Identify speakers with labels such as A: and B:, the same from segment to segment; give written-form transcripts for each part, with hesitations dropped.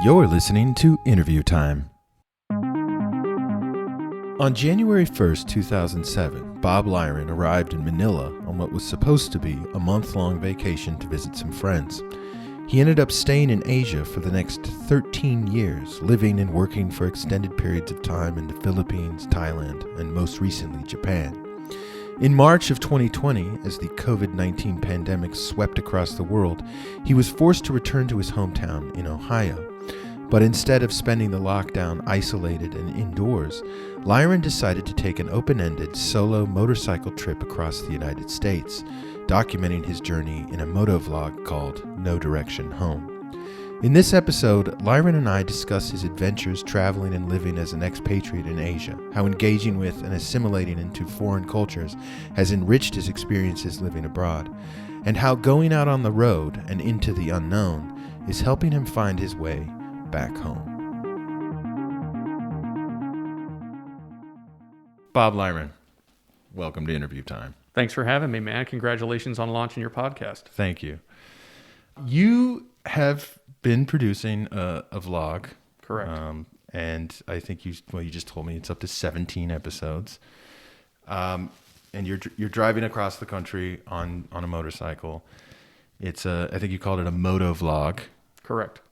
A: You're listening to InterviewTime. On January 1st, 2007, Bob Lyren arrived in Manila on what was supposed to be a month-long vacation to visit some friends. He ended up staying in Asia for the next 13 years, living and working for extended periods of time in the Philippines, Thailand, and most recently Japan. In March of 2020, as the COVID-19 pandemic swept across the world, he was forced to return to his hometown in Ohio. But instead of spending the lockdown isolated and indoors, Lyren decided to take an open-ended solo motorcycle trip across the United States, documenting his journey in a motovlog called No Direction Home. In this episode, Lyren and I discuss his adventures traveling and living as an expatriate in Asia, how engaging with and assimilating into foreign cultures has enriched his experiences living abroad, and how going out on the road and into the unknown is helping him find his way back home. Bob Lyren, welcome to Interview Time.
B: Thanks for having me, man. Congratulations on launching your podcast.
A: Thank you. You have been producing a vlog.
B: Correct.
A: And I think you just told me it's up to 17 episodes. And you're driving across the country on a motorcycle. It's I think you called it a motovlog.
B: Correct.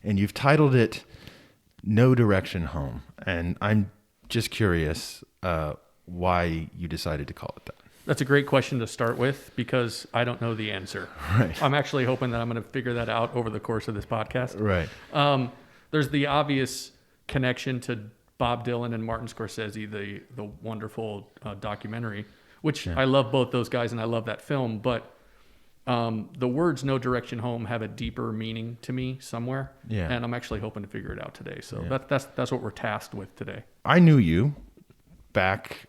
A: And you've titled it No Direction Home. And I'm just curious why you decided to call it that.
B: That's a great question to start with because I don't know the answer.
A: Right.
B: I'm actually hoping that I'm going to figure that out over the course of this podcast.
A: Right.
B: There's the obvious connection to Bob Dylan and Martin Scorsese, the wonderful documentary, which I love both those guys and I love that film. But the words "No Direction Home" have a deeper meaning to me somewhere.
A: Yeah.
B: And I'm actually hoping to figure it out today. So that's what we're tasked with today.
A: I knew you back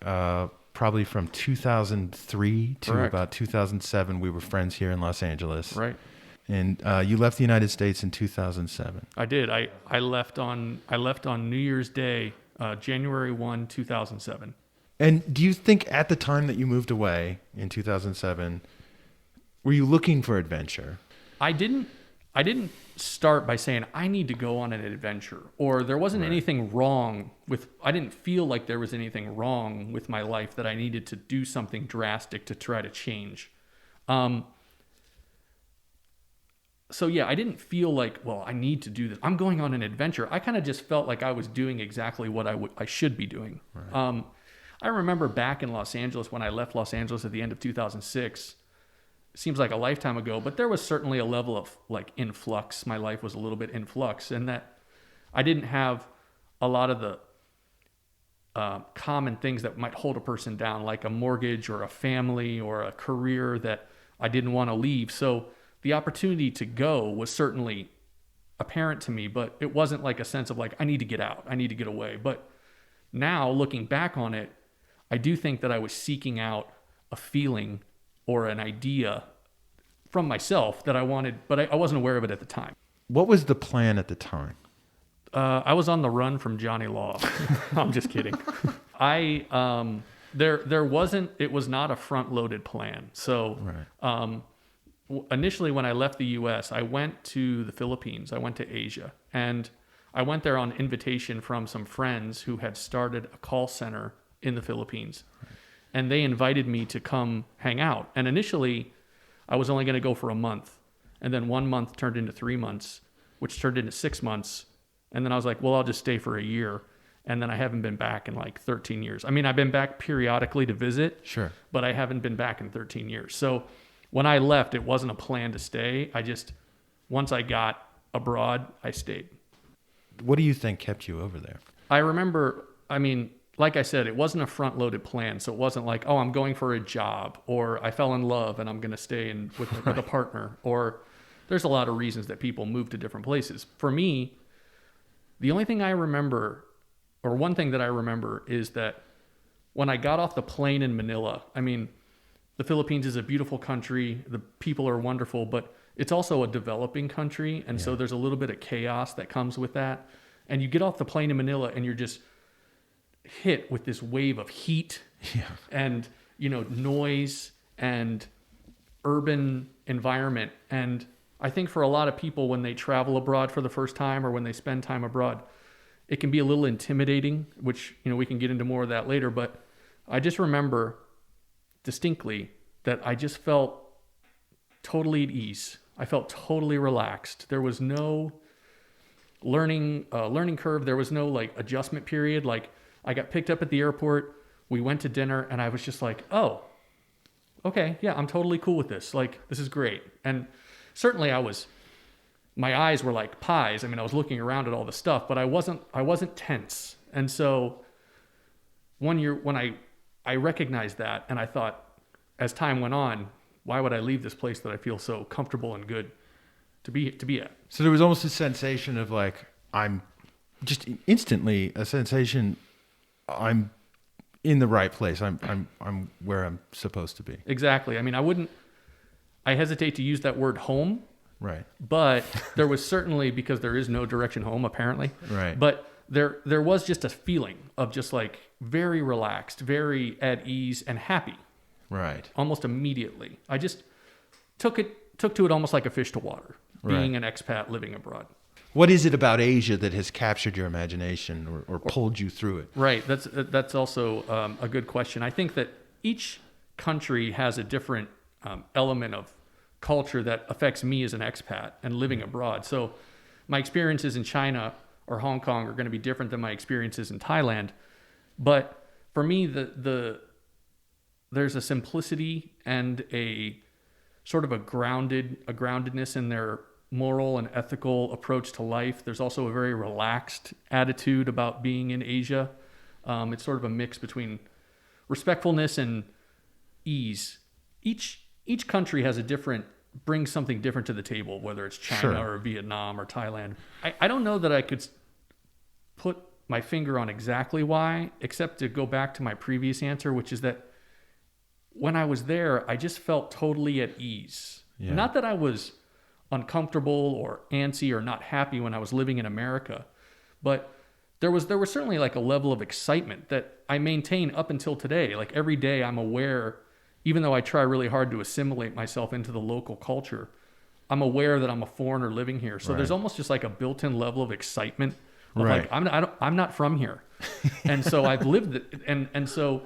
A: probably from 2003 to
B: Correct.
A: about 2007. We were friends here in Los Angeles.
B: Right.
A: And you left the United States in 2007.
B: I did. I left on New Year's Day, January 1, 2007.
A: And do you think at the time that you moved away in 2007, were you looking for adventure?
B: I didn't start by saying I need to go on an adventure, or there wasn't anything wrong with. I didn't feel like there was anything wrong with my life that I needed to do something drastic to try to change. So yeah, I didn't feel like, well, I need to do this. I'm going on an adventure. I kind of just felt like I was doing exactly what I should be doing. Right. I remember back in Los Angeles when I left Los Angeles at the end of 2006. Seems like a lifetime ago, but there was certainly a level of like influx. My life was a little bit in flux, and that I didn't have a lot of the common things that might hold a person down, like a mortgage or a family or a career that I didn't want to leave. So the opportunity to go was certainly apparent to me, but it wasn't like a sense of like, I need to get out, I need to get away. But now looking back on it, I do think that I was seeking out a feeling or an idea from myself that I wanted, but I wasn't aware of it at the time.
A: What was the plan at the time?
B: I was on the run from Johnny Law. I'm just kidding. It was not a front-loaded plan. So initially when I left the U.S., I went to the Philippines. I went to Asia. And I went there on invitation from some friends who had started a call center in the Philippines. And they invited me to come hang out. And initially, I was only going to go for a month. And then 1 month turned into 3 months, which turned into 6 months. And then I was like, well, I'll just stay for a year. And then I haven't been back in like 13 years. I mean, I've been back periodically to visit. Sure. But I haven't been back in 13 years. So when I left, it wasn't a plan to stay. Once I got abroad, I stayed.
A: What do you think kept you over there?
B: I remember, like I said, it wasn't a front-loaded plan. So it wasn't like, oh, I'm going for a job, or I fell in love and I'm going to stay with a partner. Or there's a lot of reasons that people move to different places. For me, the only thing I remember, or one thing that I remember, is that when I got off the plane in Manila, the Philippines is a beautiful country. The people are wonderful, but it's also a developing country. And so there's a little bit of chaos that comes with that. And you get off the plane in Manila and you're just hit with this wave of heat and, noise and urban environment. And I think for a lot of people when they travel abroad for the first time or when they spend time abroad, it can be a little intimidating, which, we can get into more of that later. But I just remember distinctly that I just felt totally at ease. I felt totally relaxed. There was no learning curve. There was no like adjustment period. Like I got picked up at the airport. We went to dinner and I was just like, oh, okay, yeah, I'm totally cool with this. Like, this is great. And certainly my eyes were like pies. I mean, I was looking around at all the stuff, but I wasn't tense. And so when I recognized that, and I thought, as time went on, why would I leave this place that I feel so comfortable and good to be at?
A: So there was almost a sensation of like, I'm just instantly a sensation. I'm in the right place. I'm where I'm supposed to be.
B: Exactly. I mean, I hesitate to use that word home.
A: Right.
B: But there was certainly, because there is no direction home apparently.
A: Right.
B: But there was just a feeling of just like very relaxed, very at ease and happy.
A: Right.
B: Almost immediately. I just took to it almost like a fish to water, being an expat living abroad.
A: What is it about Asia that has captured your imagination or pulled you through it?
B: Right. That's also a good question. I think that each country has a different element of culture that affects me as an expat and living abroad. So my experiences in China or Hong Kong are going to be different than my experiences in Thailand. But for me, there's a simplicity and a sort of a groundedness in their moral and ethical approach to life. There's also a very relaxed attitude about being in Asia. It's sort of a mix between respectfulness and ease. Each country brings something different to the table, whether it's China or Vietnam or Thailand. I don't know that I could put my finger on exactly why, except to go back to my previous answer, which is that when I was there, I just felt totally at ease. Yeah. Not that I was uncomfortable or antsy or not happy when I was living in America, but there was certainly like a level of excitement that I maintain up until today. Like every day I'm aware, even though I try really hard to assimilate myself into the local culture, I'm aware that I'm a foreigner living here. So there's almost just like a built-in level of excitement of like, I'm not from here. And so I've lived it. And so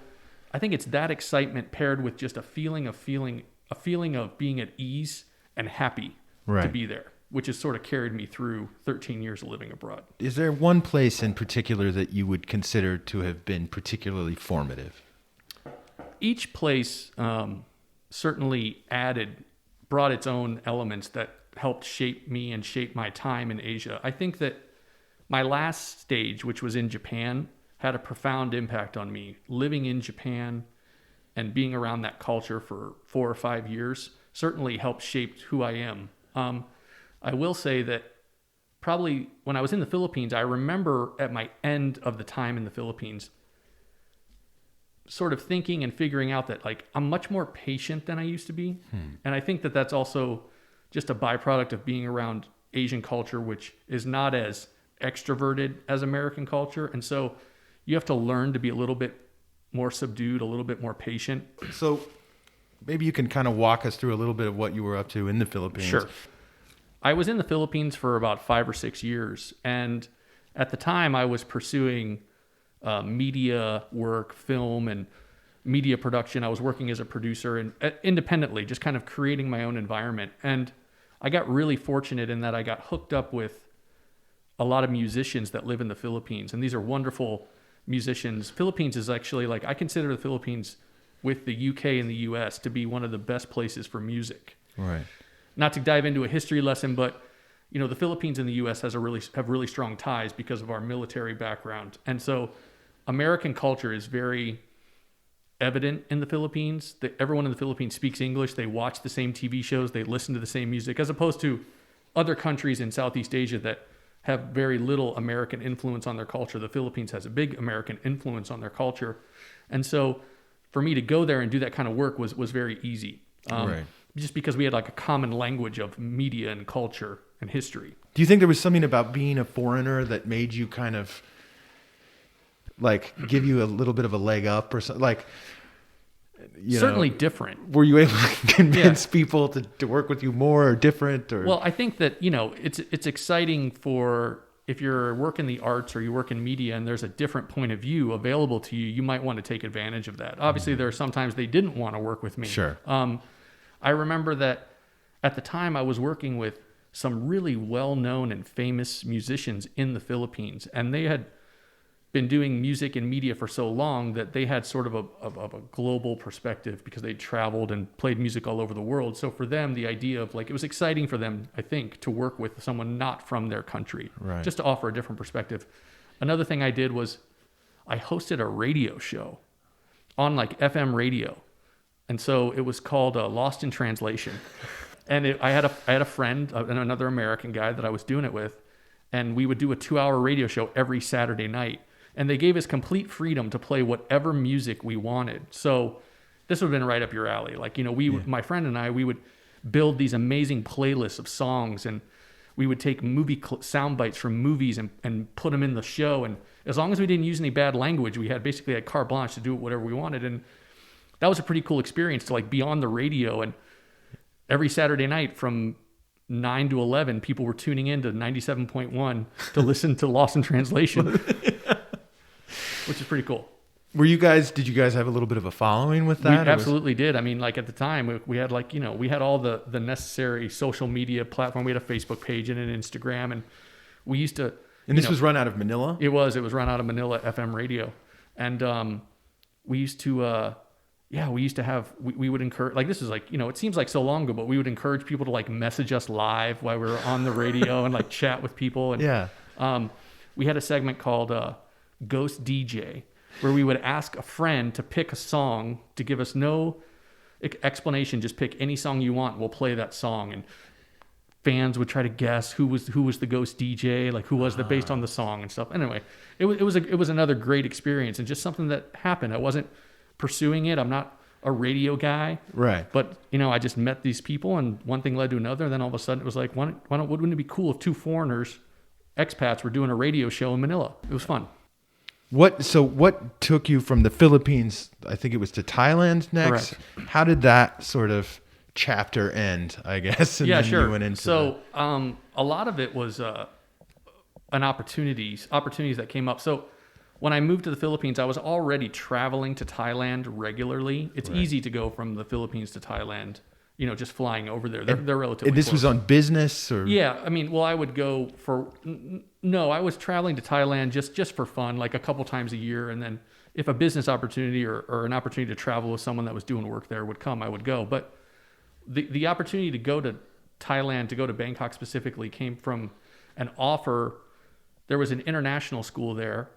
B: I think it's that excitement paired with just a feeling of being at ease and happy to be there, which has sort of carried me through 13 years of living abroad.
A: Is there one place in particular that you would consider to have been particularly formative?
B: Each place certainly brought its own elements that helped shape me and shape my time in Asia. I think that my last stage, which was in Japan, had a profound impact on me. Living in Japan and being around that culture for 4 or 5 years certainly helped shape who I am. I will say that probably when I was in the Philippines, I remember at my end of the time in the Philippines sort of thinking and figuring out that like I'm much more patient than I used to be. And I think that that's also just a byproduct of being around Asian culture, which is not as extroverted as American culture. And so you have to learn to be a little bit more subdued, a little bit more patient.
A: So maybe you can kind of walk us through a little bit of what you were up to in the Philippines.
B: Sure. I was in the Philippines for about 5 or 6 years. And at the time I was pursuing media work, film and media production. I was working as a producer and independently, just kind of creating my own environment. And I got really fortunate in that I got hooked up with a lot of musicians that live in the Philippines. And these are wonderful musicians. Philippines is actually I consider the Philippines with the UK and the US to be one of the best places for music.
A: Right.
B: Not to dive into a history lesson, but the Philippines and the US have really strong ties because of our military background. And so American culture is very evident in the Philippines. Everyone in the Philippines speaks English. They watch the same TV shows. They listen to the same music, as opposed to other countries in Southeast Asia that have very little American influence on their culture. The Philippines has a big American influence on their culture. And so for me to go there and do that kind of work was very easy. Just because we had like a common language of media and culture and history.
A: Do you think there was something about being a foreigner that made you kind of like give you a little bit of a leg up or something? Like,
B: Certainly different.
A: Were you able to convince people to work with you more or different? Or
B: Well, I think that, it's exciting for if you're working the arts or you work in media and there's a different point of view available to you, you might want to take advantage of that. Obviously, there are sometimes they didn't want to work with me.
A: Sure.
B: I remember that at the time I was working with some really well-known and famous musicians in the Philippines, and they had been doing music and media for so long that they had sort of a global perspective because they traveled and played music all over the world. So for them, the idea of it was exciting for them, I think, to work with someone not from their country,
A: right,
B: just to offer a different perspective. Another thing I did was I hosted a radio show on FM radio. And so it was called Lost in Translation. And I had a friend, another American guy that I was doing it with, and we would do a 2-hour radio show every Saturday night. And they gave us complete freedom to play whatever music we wanted. So this would have been right up your alley. My friend and I, we would build these amazing playlists of songs, and we would take movie sound bites from movies and put them in the show. And as long as we didn't use any bad language, we had basically carte blanche to do whatever we wanted. And that was a pretty cool experience to be on the radio. And every Saturday night from 9 to 11, people were tuning in to 97.1 to listen to Lost in Translation. Which is pretty cool.
A: Did you guys have a little bit of a following with that?
B: We absolutely did. I mean, at the time, we had we had all the necessary social media platform. We had a Facebook page and an Instagram, and we used to.
A: And this was run out of Manila?
B: It was run out of Manila FM radio. And we used to, we would encourage, this is it seems like so long ago, but we would encourage people to message us live while we were on the radio and chat with people. And we had a segment called Ghost DJ, where we would ask a friend to pick a song, to give us no explanation, just pick any song you want, we'll play that song. And fans would try to guess who was the ghost DJ, who was that based on the song and stuff. Anyway, it was another great experience and just something that happened. I wasn't pursuing it. I'm not a radio guy,
A: right?
B: But I just met these people, and one thing led to another. And then all of a sudden, it was wouldn't it be cool if two foreigners, expats, were doing a radio show in Manila? It was fun.
A: What took you from the Philippines, I think it was, to Thailand next?
B: Correct.
A: How did that sort of chapter end, I guess? And
B: yeah,
A: then
B: sure.
A: You went into
B: so a lot of it was opportunities that came up. So when I moved to the Philippines, I was already traveling to Thailand regularly. It's easy to go from the Philippines to Thailand, just flying over there. They're relatively
A: And this
B: close.
A: was on business? Or
B: Yeah, I mean, I would go for... No, I was traveling to Thailand just for fun, a couple times a year. And then if a business opportunity or an opportunity to travel with someone that was doing work there would come, I would go. But the opportunity to go to Thailand, to go to Bangkok specifically, came from an offer. There was an international school there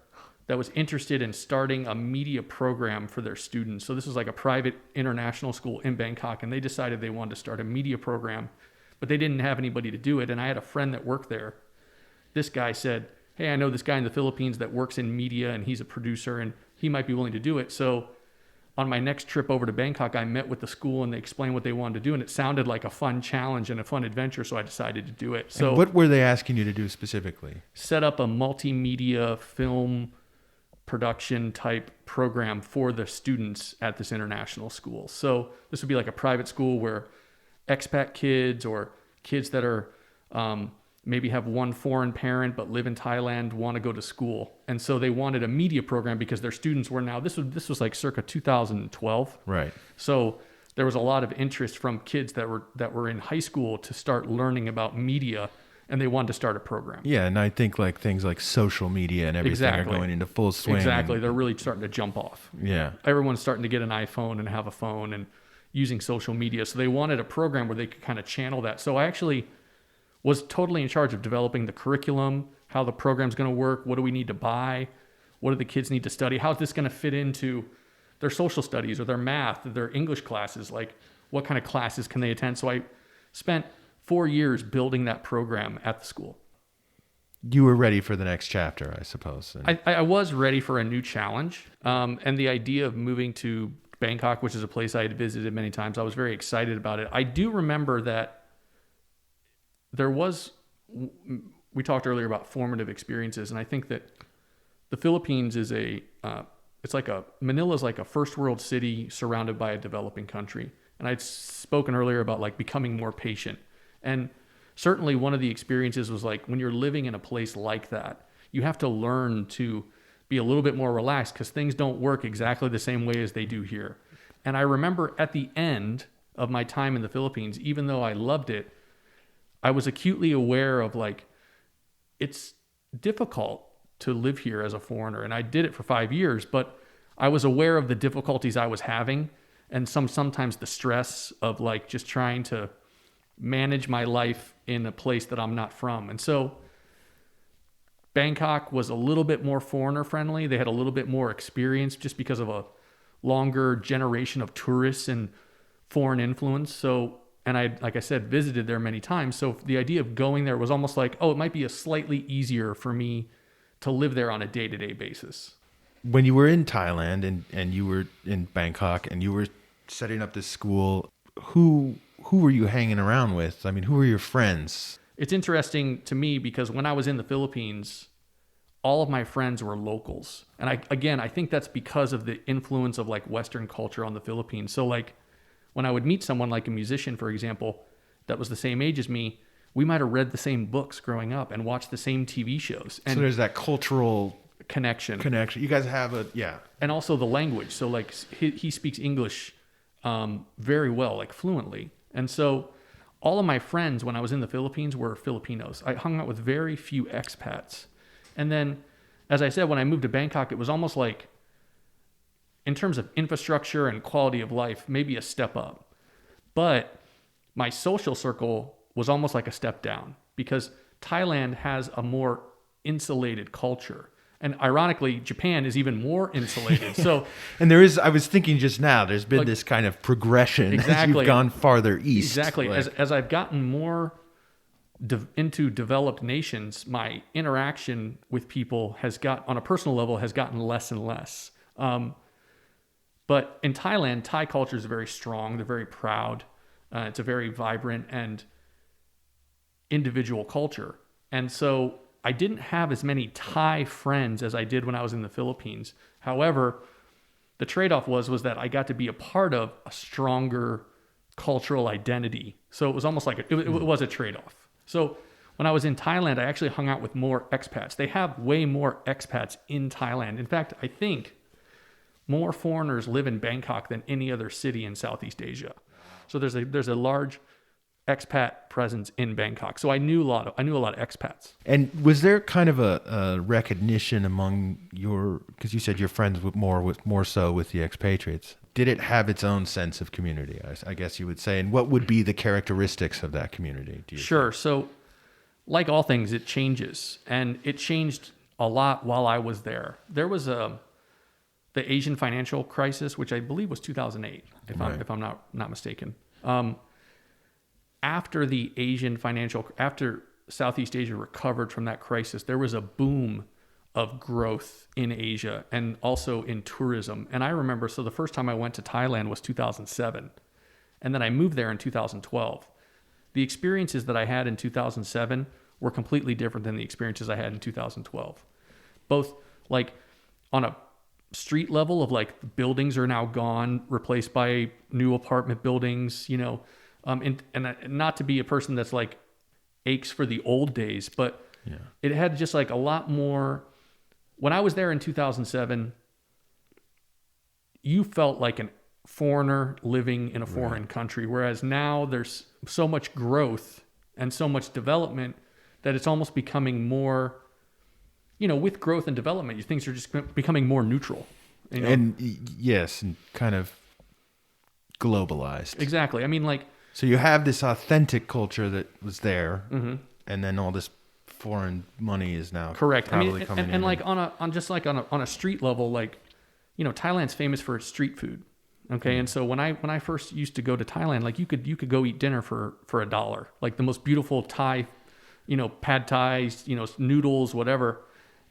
B: that was interested in starting a media program for their students. So this was a private international school in Bangkok, and they decided they wanted to start a media program, but they didn't have anybody to do it. And I had a friend that worked there. This guy said, hey, I know this guy in the Philippines that works in media, and he's a producer, and he might be willing to do it. So on my next trip over to Bangkok, I met with the school, and they explained what they wanted to do, and it sounded like a fun challenge and a fun adventure, so I decided to do it. So
A: and what were they asking you to do specifically?
B: Set up a multimedia film production type program for the students at this international school. So this would be a private school where expat kids or kids that are maybe have one foreign parent but live in Thailand want to go to school. And so they wanted a media program because their students were now, this was circa 2012.
A: Right.
B: So there was a lot of interest from kids that were in high school to start learning about media, and they wanted to start a program.
A: Yeah, and I think things like social media and everything are going into full swing.
B: Exactly. They're really starting to jump off.
A: Yeah.
B: Everyone's starting to get an iPhone and have a phone and using social media. So they wanted a program where they could kind of channel that. So I actually was totally in charge of developing the curriculum, how the program's going to work, what do we need to buy, what do the kids need to study, how's this going to fit into their social studies or their math, or their English classes, what kind of classes can they attend. So I spent 4 years building that program at the school.
A: You were ready for the next chapter, I suppose.
B: I was ready for a new challenge. And the idea of moving to Bangkok, which is a place I had visited many times, I was very excited about it. I do remember that we talked earlier about formative experiences, and I think that the Philippines is Manila's like a first world city surrounded by a developing country. And I'd spoken earlier about like becoming more patient. And certainly one of the experiences was like when you're living in a place like that, you have to learn to be a little bit more relaxed because things don't work exactly the same way as they do here. And I remember at the end of my time in the Philippines, even though I loved it, I was acutely aware of like, it's difficult to live here as a foreigner. And I did it for 5 years, but I was aware of the difficulties I was having and sometimes the stress of like just trying to manage my life in a place that I'm not from. And so Bangkok was a little bit more foreigner friendly. They had a little bit more experience just because of a longer generation of tourists and foreign influence. So, and I, like I said, visited there many times. So the idea of going there was almost like, oh, it might be a slightly easier for me to live there on a day-to-day basis.
A: When you were in Thailand and you were in Bangkok and you were setting up this school, who were you hanging around with? I mean, who were your friends?
B: It's interesting to me because when I was in the Philippines, all of my friends were locals. And I think that's because of the influence of like Western culture on the Philippines. So like when I would meet someone like a musician, for example, that was the same age as me, we might have read the same books growing up and watched the same TV shows. And
A: so there's that cultural
B: connection.
A: You guys have
B: and also the language. So like he speaks English very well, like fluently. And so all of my friends when I was in the Philippines were Filipinos. I hung out with very few expats. And then, as I said, when I moved to Bangkok, it was almost like, in terms of infrastructure and quality of life, maybe a step up. But my social circle was almost like a step down because Thailand has a more insulated culture. And ironically, Japan is even more insulated. So,
A: and I was thinking just now, there's been like, this kind of progression as you've gone farther east.
B: Exactly. Like, as I've gotten more into developed nations, my interaction with people on a personal level has gotten less and less. But in Thailand, Thai culture is very strong. They're very proud. It's a very vibrant and individual culture. And so I didn't have as many Thai friends as I did when I was in the Philippines. However, the trade-off was that I got to be a part of a stronger cultural identity. So it was almost like it was a trade-off. So when I was in Thailand, I actually hung out with more expats. They have way more expats in Thailand. In fact, I think more foreigners live in Bangkok than any other city in Southeast Asia. So there's a large expat presence in Bangkok. So I knew a lot of expats.
A: And was there kind of a recognition among because you said your friends with more so with the expatriates? Did it have its own sense of community, I guess you would say? And what would be the characteristics of that community?
B: Sure. So like all things, it changes. And it changed a lot while I was there. There was the Asian financial crisis, which I believe was 2008, if I'm not mistaken. After Southeast Asia recovered from that crisis, there was a boom of growth in Asia and also in tourism. And I remember, so the first time I went to Thailand was 2007. And then I moved there in 2012. The experiences that I had in 2007 were completely different than the experiences I had in 2012. Both like on a street level of like buildings are now gone, replaced by new apartment buildings, and not to be a person that's like aches for the old days, but it had just like a lot more. When I was there in 2007, you felt like a foreigner living in a foreign country, whereas now there's so much growth and so much development that it's almost becoming more, with growth and development, things are just becoming more neutral.
A: And yes, and kind of globalized.
B: Exactly. I mean, like,
A: so you have this authentic culture that was there,
B: mm-hmm.
A: and then all this foreign money is now
B: correct.
A: Probably coming in.
B: And like on a street level, like, Thailand's famous for its street food. Okay. And so when I first used to go to Thailand, like you could go eat dinner for $1, like the most beautiful Thai, pad Thai, noodles, whatever,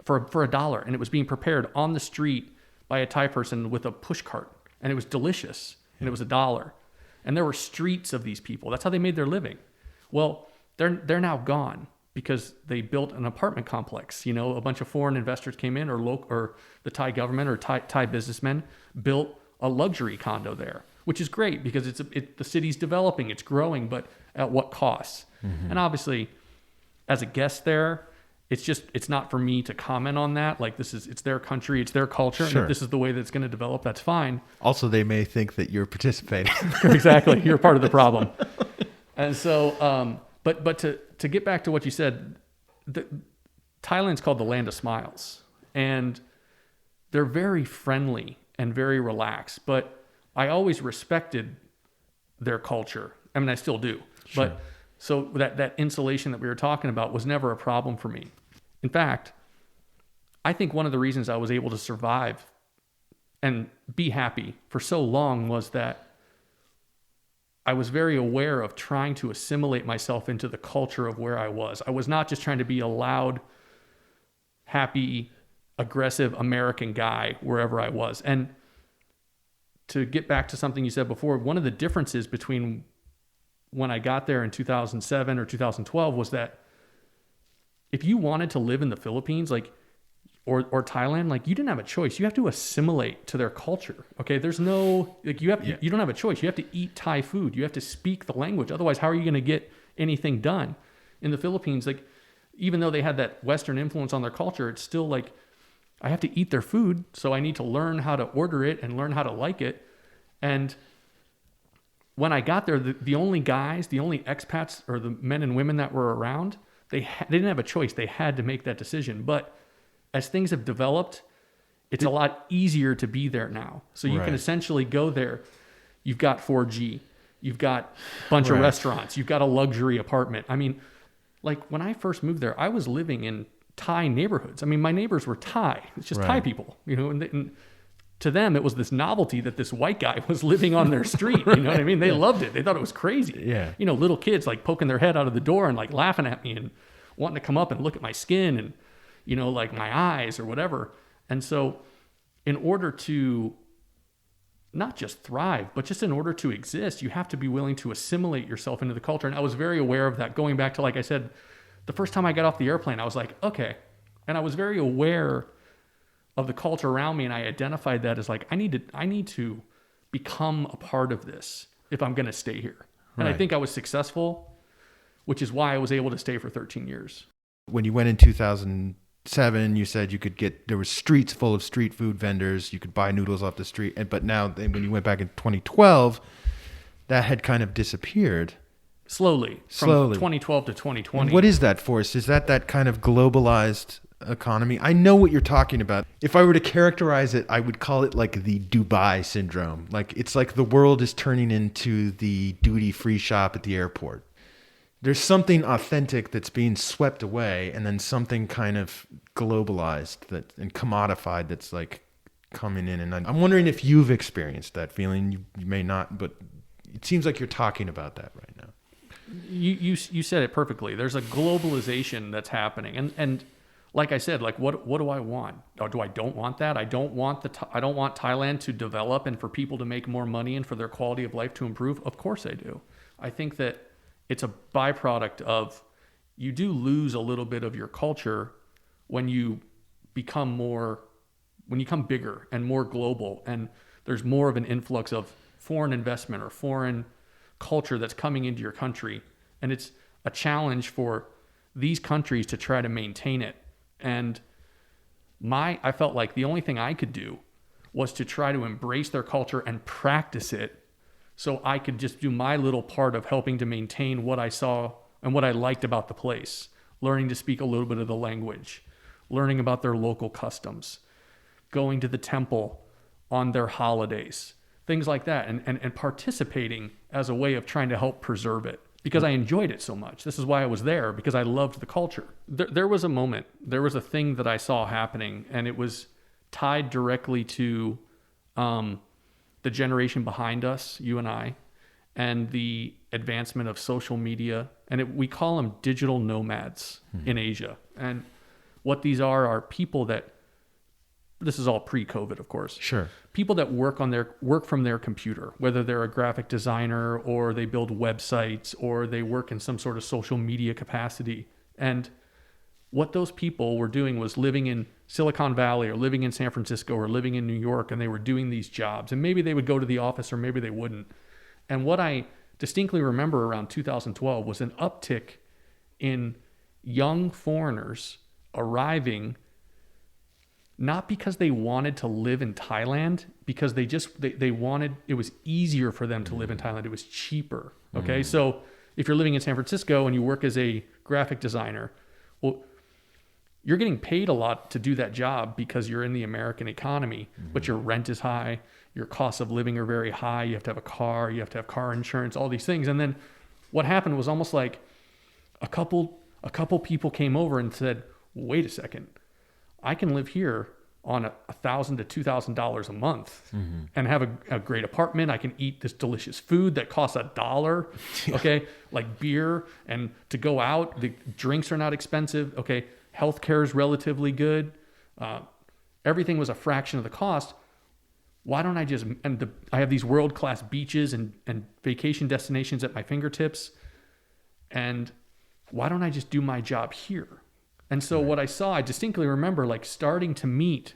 B: for $1. And it was being prepared on the street by a Thai person with a push cart, and it was delicious, and it was $1. And there were streets of these people. That's how they made their living. Well, they're now gone because they built an apartment complex. You know, a bunch of foreign investors came in, or the Thai government or Thai businessmen built a luxury condo there, which is great because the city's developing, it's growing, but at what cost? And obviously, as a guest there, it's not for me to comment on that. Like it's their country, it's their culture.
A: Sure.
B: And if this is the way that it's going to develop, that's fine.
A: Also, they may think that you're participating.
B: Exactly. You're part of the problem. And so, but to get back to what you said, Thailand's called the land of smiles, and they're very friendly and very relaxed, but I always respected their culture. I mean, I still do,
A: Sure.
B: but so that insulation that we were talking about was never a problem for me. In fact, I think one of the reasons I was able to survive and be happy for so long was that I was very aware of trying to assimilate myself into the culture of where I was. I was not just trying to be a loud, happy, aggressive American guy wherever I was. And to get back to something you said before, one of the differences between when I got there in 2007 or 2012 was that if you wanted to live in the Philippines, like, or Thailand, like, you didn't have a choice. You have to assimilate to their culture. Okay. There's no, like, you don't have a choice. You have to eat Thai food. You have to speak the language. Otherwise, how are you going to get anything done? In the Philippines, like, even though they had that Western influence on their culture, it's still like, I have to eat their food. So I need to learn how to order it and learn how to like it. And when I got there, the only guys, the only expats or the men and women that were around, they didn't have a choice. They had to make that decision. But as things have developed, it's a lot easier to be there now. So you can essentially go there. You've got 4G. You've got a bunch of restaurants. You've got a luxury apartment. I mean, like, when I first moved there, I was living in Thai neighborhoods. I mean, my neighbors were Thai. It's just Thai people, you know, and to them, it was this novelty that this white guy was living on their street. You know what I mean? They loved it. They thought it was crazy.
A: Yeah.
B: You know, little kids like poking their head out of the door and like laughing at me and wanting to come up and look at my skin and, you know, like my eyes or whatever. And so in order to not just thrive, but just in order to exist, you have to be willing to assimilate yourself into the culture. And I was very aware of that going back to, like I said, the first time I got off the airplane, I was like, okay. And I was very aware of the culture around me, and I identified that as like, I need to become a part of this if I'm going to stay here. And I think I was successful, which is why I was able to stay for 13 years.
A: When you went in 2007, you said there were streets full of street food vendors. You could buy noodles off the street. But now when you went back in 2012, that had kind of disappeared.
B: Slowly. From 2012 to 2020.
A: And what is that for us? Is that kind of globalized economy? I know what you're talking about. If I were to characterize it, I would call it like the Dubai syndrome. Like, it's like the world is turning into the duty-free shop at the airport. There's something authentic that's being swept away, and then something kind of globalized and commodified that's like coming in. And I'm wondering if you've experienced that feeling. You may not, but it seems like you're talking about that right now.
B: You said it perfectly. There's a globalization that's happening, and like I said, like, what do I want? Or do I don't want that? I don't want Thailand to develop and for people to make more money and for their quality of life to improve. Of course I do. I think that it's a byproduct of, you do lose a little bit of your culture when you become bigger and more global, and there's more of an influx of foreign investment or foreign culture that's coming into your country. And it's a challenge for these countries to try to maintain it. And I felt like the only thing I could do was to try to embrace their culture and practice it, so I could just do my little part of helping to maintain what I saw and what I liked about the place, learning to speak a little bit of the language, learning about their local customs, going to the temple on their holidays, things like that, and participating as a way of trying to help preserve it. Because I enjoyed it so much. This is why I was there, because I loved the culture. There was a moment, there was a thing that I saw happening, and it was tied directly to the generation behind us, you and I, and the advancement of social media. And we call them digital nomads in Asia. And what these are people that, this is all pre-COVID, of course.
A: Sure.
B: People that work from their computer, whether they're a graphic designer or they build websites or they work in some sort of social media capacity. And what those people were doing was living in Silicon Valley or living in San Francisco or living in New York, and they were doing these jobs. And maybe they would go to the office or maybe they wouldn't. And what I distinctly remember around 2012 was an uptick in young foreigners arriving, not because they wanted to live in Thailand, because they wanted, it was easier for them to live in Thailand. It was cheaper. Okay. So if you're living in San Francisco and you work as a graphic designer, well, you're getting paid a lot to do that job because you're in the American economy, but your rent is high, your costs of living are very high, you have to have a car, you have to have car insurance, all these things. And then what happened was almost like a couple people came over and said, wait a second, I can live here on $1,000 to $2,000 a month and have a great apartment. I can eat this delicious food that costs $1. Okay. Like beer, and to go out, the drinks are not expensive. Okay. Healthcare is relatively good. Everything was a fraction of the cost. Why don't I just, I have these world-class beaches and vacation destinations at my fingertips. And why don't I just do my job here? And so what I saw, I distinctly remember like starting to meet,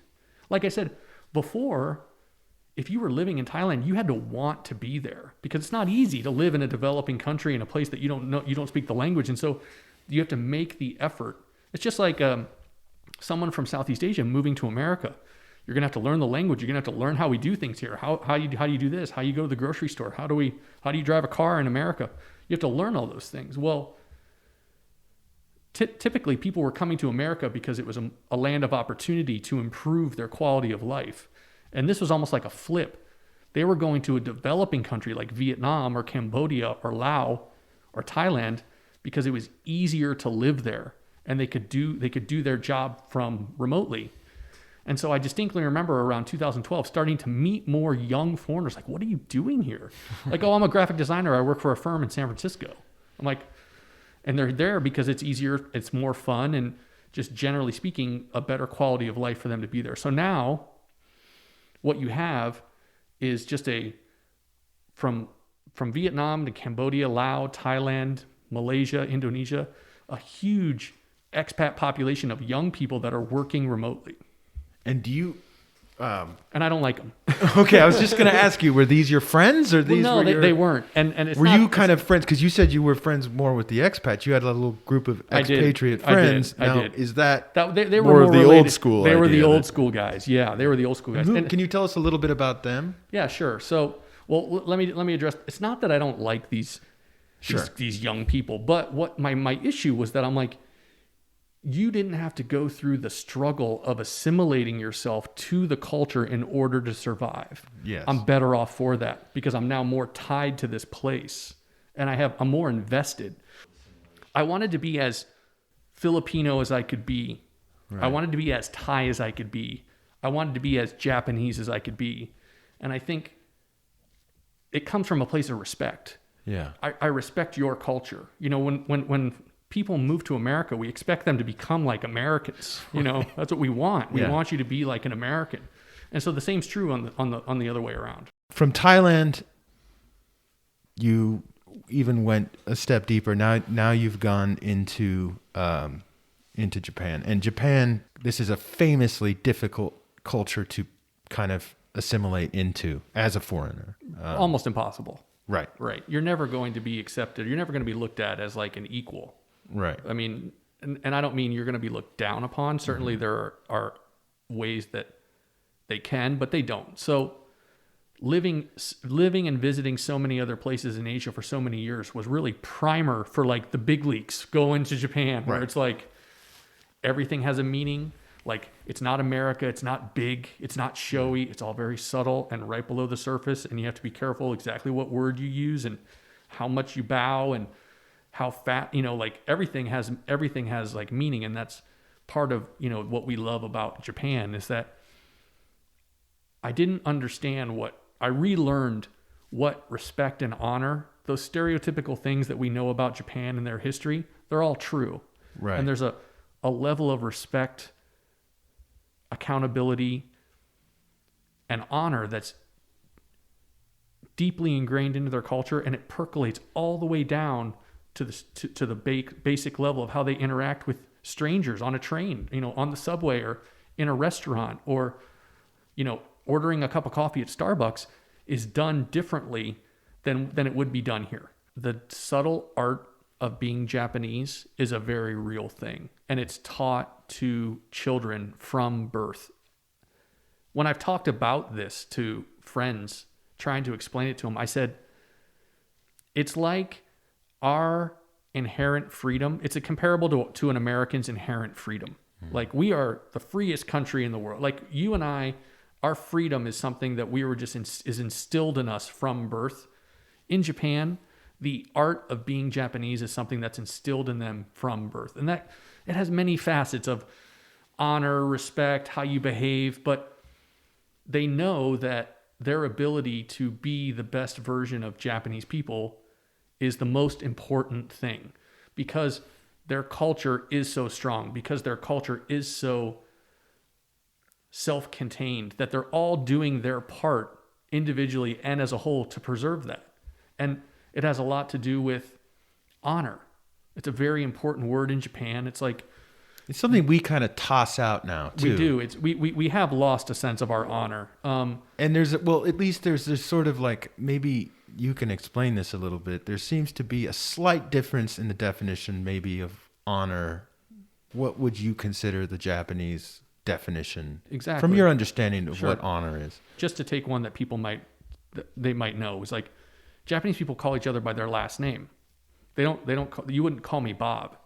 B: like I said before, if you were living in Thailand, you had to want to be there, because it's not easy to live in a developing country in a place that you don't know, you don't speak the language. And so you have to make the effort. It's just like someone from Southeast Asia moving to America. You're gonna have to learn the language. You're gonna have to learn how we do things here. How do you do this? How you go to the grocery store? How do you drive a car in America? You have to learn all those things. Well, typically people were coming to America because it was a land of opportunity to improve their quality of life. And this was almost like a flip. They were going to a developing country like Vietnam or Cambodia or Laos or Thailand because it was easier to live there, and they could do their job from remotely. And so I distinctly remember around 2012 starting to meet more young foreigners. Like, what are you doing here? Like, oh, I'm a graphic designer. I work for a firm in San Francisco. I'm like, and they're there because it's easier, it's more fun, and just generally speaking, a better quality of life for them to be there. So now what you have is just from Vietnam to Cambodia, Laos, Thailand, Malaysia, Indonesia, a huge expat population of young people that are working remotely.
A: And do you...
B: and I don't like them.
A: Okay, I was just going to ask you, were these your friends, or these
B: well, no, they weren't. And it's
A: were you kind of friends? Because you said you were friends more with the expats. You had a little group of expatriate friends.
B: I did.
A: Is that
B: they were
A: more of the
B: related.
A: old school?
B: They were the old school guys. Yeah, they were the old school guys.
A: And can you tell us a little bit about them?
B: Yeah, sure. So, well, let me address. It's not that I don't like these young people, but what my issue was that I'm like, you didn't have to go through the struggle of assimilating yourself to the culture in order to survive.
A: Yes.
B: I'm better off for that because I'm now more tied to this place, and I'm more invested. I wanted to be as Filipino as I could be. Right. I wanted to be as Thai as I could be. I wanted to be as Japanese as I could be. And I think it comes from a place of respect.
A: Yeah.
B: I respect your culture. You know, when people move to America, we expect them to become like Americans. You know, that's what we want. We want you to be like an American. And so the same's true on the other way around.
A: From Thailand, you even went a step deeper. Now you've gone into Japan. And Japan, this is a famously difficult culture to kind of assimilate into as a foreigner.
B: Almost impossible.
A: Right.
B: You're never going to be accepted. You're never going to be looked at as like an equal.
A: Right.
B: I mean, and I don't mean you're going to be looked down upon. Certainly there are ways that they can, but they don't. So living and visiting so many other places in Asia for so many years was really primer for like the big leagues going to Japan, where it's like everything has a meaning. Like, it's not America, it's not big, it's not showy, it's all very subtle and right below the surface, and you have to be careful exactly what word you use and how much you bow and how fat, you know, like everything has like meaning. And that's part of, you know, what we love about Japan is that I didn't understand I relearned what respect and honor, those stereotypical things that we know about Japan and their history, they're all true.
A: Right.
B: And there's a level of respect, accountability, and honor that's deeply ingrained into their culture, and it percolates all the way down to the basic level of how they interact with strangers on a train, on the subway or in a restaurant, or, ordering a cup of coffee at Starbucks is done differently than it would be done here. The subtle art of being Japanese is a very real thing, and it's taught to children from birth. When I've talked about this to friends, trying to explain it to them, I said, it's like our inherent freedom. It's comparable to an American's inherent freedom. Like, we are the freest country in the world. Like, you and I, our freedom is something that we were just is instilled in us from birth. In Japan, the art of being Japanese is something that's instilled in them from birth. And that it has many facets of honor, respect, how you behave, but they know that their ability to be the best version of Japanese people is the most important thing, because their culture is so strong, because their culture is so self-contained, that they're all doing their part individually and as a whole to preserve that. And it has a lot to do with honor. It's a very important word in Japan. It's
A: something we kind of toss out now too.
B: We do. We have lost a sense of our honor.
A: And there's at least there's sort of like, maybe you can explain this a little bit. There seems to be a slight difference in the definition maybe of honor. What would you consider the Japanese definition? Exactly. From your understanding of what honor is.
B: Just to take one that people might know, is like, Japanese people call each other by their last name. You wouldn't call me Bob.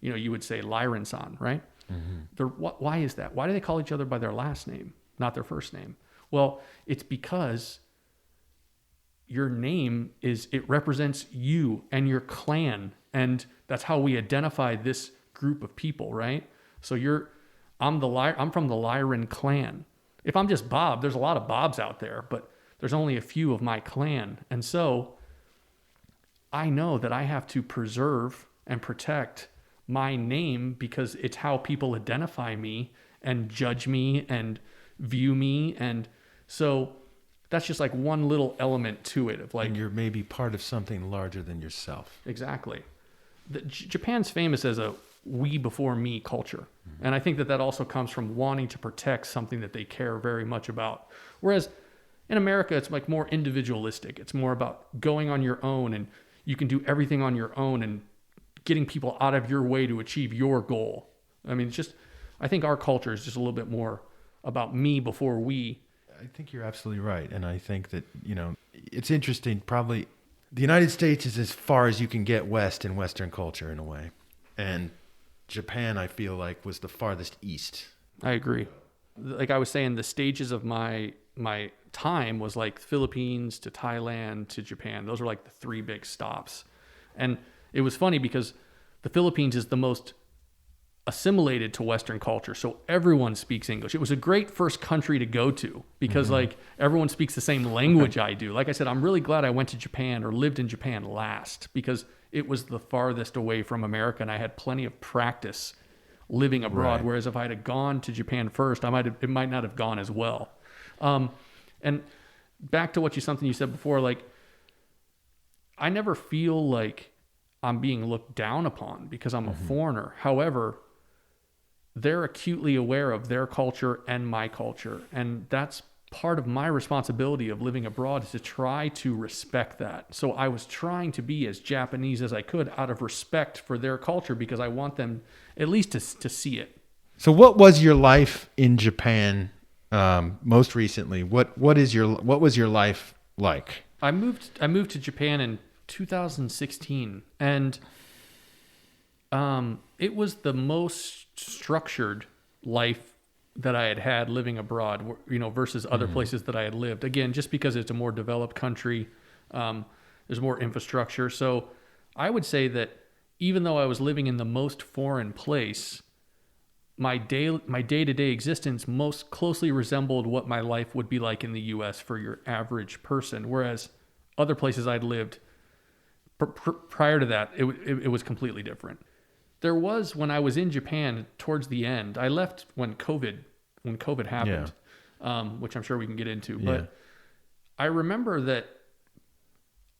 B: You would say Lyren-san, right? Mm-hmm. Why is that? Why do they call each other by their last name, not their first name? Well, it's because your name it represents you and your clan, and that's how we identify this group of people, right? So I'm from the Lyren clan. If I'm just Bob, there's a lot of Bobs out there, but there's only a few of my clan. And so I know that I have to preserve and protect my name, because it's how people identify me and judge me and view me. And so that's just like one little element to it, of like,
A: and you're maybe part of something larger than yourself.
B: Exactly. Japan's famous as a we before me culture. Mm-hmm. And I think that also comes from wanting to protect something that they care very much about. Whereas in America, it's like more individualistic. It's more about going on your own, and you can do everything on your own and getting people out of your way to achieve your goal. I mean, I think our culture is just a little bit more about me before we.
A: I think you're absolutely right. And I think that, it's interesting. Probably the United States is as far as you can get west in Western culture in a way. And Japan, I feel like, was the farthest east.
B: I agree. Like I was saying, the stages of my time was like Philippines to Thailand to Japan. Those were like the three big stops. And it was funny because the Philippines is the most assimilated to Western culture. So everyone speaks English. It was a great first country to go to because mm-hmm. like everyone speaks the same language I do. Like I said, I'm really glad I went to Japan or lived in Japan last, because it was the farthest away from America and I had plenty of practice living abroad. Right. Whereas if I had gone to Japan first, it might not have gone as well. And back to something you said before, like, I never feel like I'm being looked down upon because I'm mm-hmm. a foreigner. However, they're acutely aware of their culture and my culture. And that's part of my responsibility of living abroad, is to try to respect that. So I was trying to be as Japanese as I could out of respect for their culture, because I want them at least to see it.
A: So what was your life in Japan most recently? What was your life like?
B: I moved to Japan in 2016, and it was the most structured life that I had living abroad, versus other mm-hmm. places that I had lived. Again, just because it's a more developed country, there's more infrastructure. So I would say that even though I was living in the most foreign place, my day-to-day existence most closely resembled what my life would be like in the U.S. for your average person. Whereas other places I'd lived prior to that, it was completely different. There was, when I was in Japan towards the end, I left when COVID happened, which I'm sure we can get into. But I remember that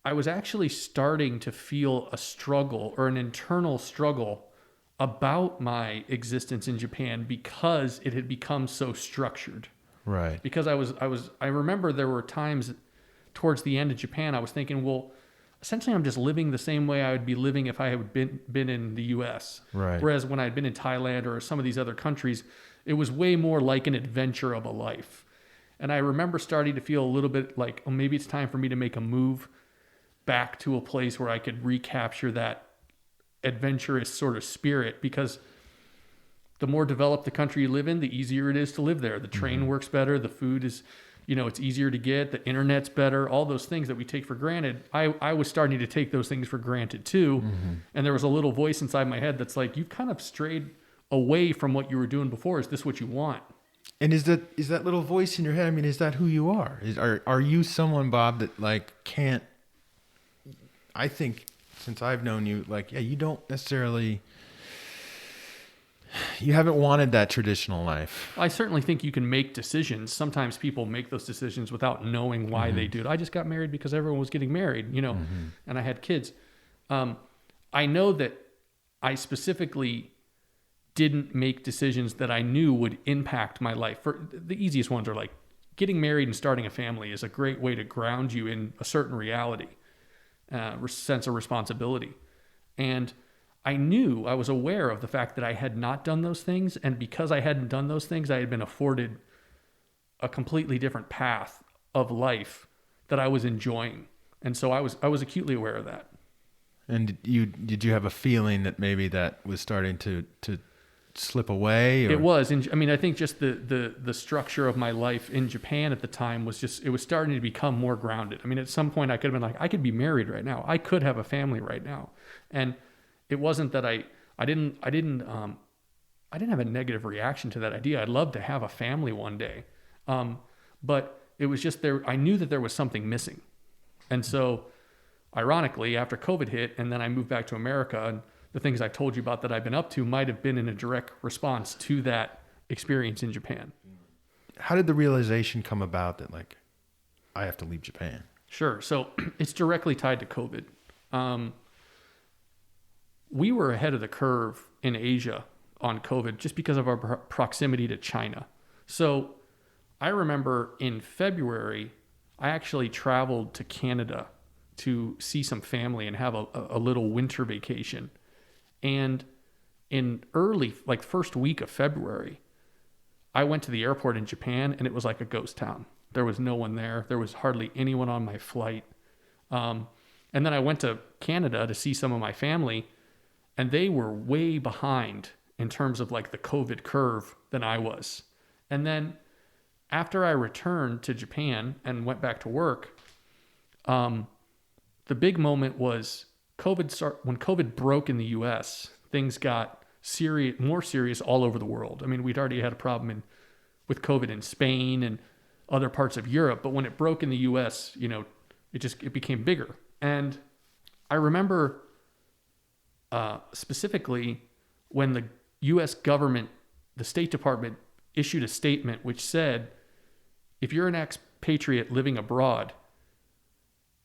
B: I was actually starting to feel a struggle or an internal struggle about my existence in Japan because it had become so structured.
A: Right.
B: Because I remember there were times towards the end of Japan, I was thinking, well, essentially I'm just living the same way I would be living if I had been in the US.
A: Right.
B: Whereas when I'd been in Thailand or some of these other countries, it was way more like an adventure of a life. And I remember starting to feel a little bit like, oh, maybe it's time for me to make a move back to a place where I could recapture that adventurous sort of spirit, because the more developed the country you live in, the easier it is to live there. The train works better. The food is, it's easier to get. The internet's better. All those things that we take for granted. I was starting to take those things for granted too. And there was a little voice inside my head that's like, you've kind of strayed away from what you were doing before. Is this what you want?
A: And is that little voice in your head? I mean, is that who you are? Are you someone, Bob, that like can't? I think since I've known you, like, yeah, you don't necessarily. You haven't wanted that traditional life.
B: I certainly think you can make decisions. Sometimes people make those decisions without knowing why they do it. I just got married because everyone was getting married, and I had kids. I know that I specifically didn't make decisions that I knew would impact my life. For the easiest ones are like getting married and starting a family is a great way to ground you in a certain reality, sense of responsibility. And I was aware of the fact that I had not done those things. And because I hadn't done those things, I had been afforded a completely different path of life that I was enjoying. And so I was acutely aware of that.
A: And did you have a feeling that maybe that was starting to slip away? Or?
B: It was. And I mean, I think just the structure of my life in Japan at the time was it was starting to become more grounded. I mean, at some point I could have been like, I could be married right now. I could have a family right now. And it wasn't that I didn't have a negative reaction to that idea. I'd love to have a family one day. But it was just there. I knew that there was something missing. And so ironically, after COVID hit and then I moved back to America, and the things I've told you about that I've been up to might've been in a direct response to that experience in Japan.
A: How did the realization come about that like, I have to leave Japan?
B: Sure. So it's directly tied to COVID. We were ahead of the curve in Asia on COVID just because of our proximity to China. So I remember in February, I actually traveled to Canada to see some family and have a little winter vacation. And in first week of February, I went to the airport in Japan and it was like a ghost town. There was no one there. There was hardly anyone on my flight. And then I went to Canada to see some of my family, and they were way behind in terms of like the COVID curve than I was. And then after I returned to Japan and went back to work, the big moment was when COVID broke in the US, things got more serious all over the world. I mean, we'd already had a problem with COVID in Spain and other parts of Europe, but when it broke in the US, it became bigger. And I remember specifically when the US government, the State Department, issued a statement which said, if you're an expatriate living abroad,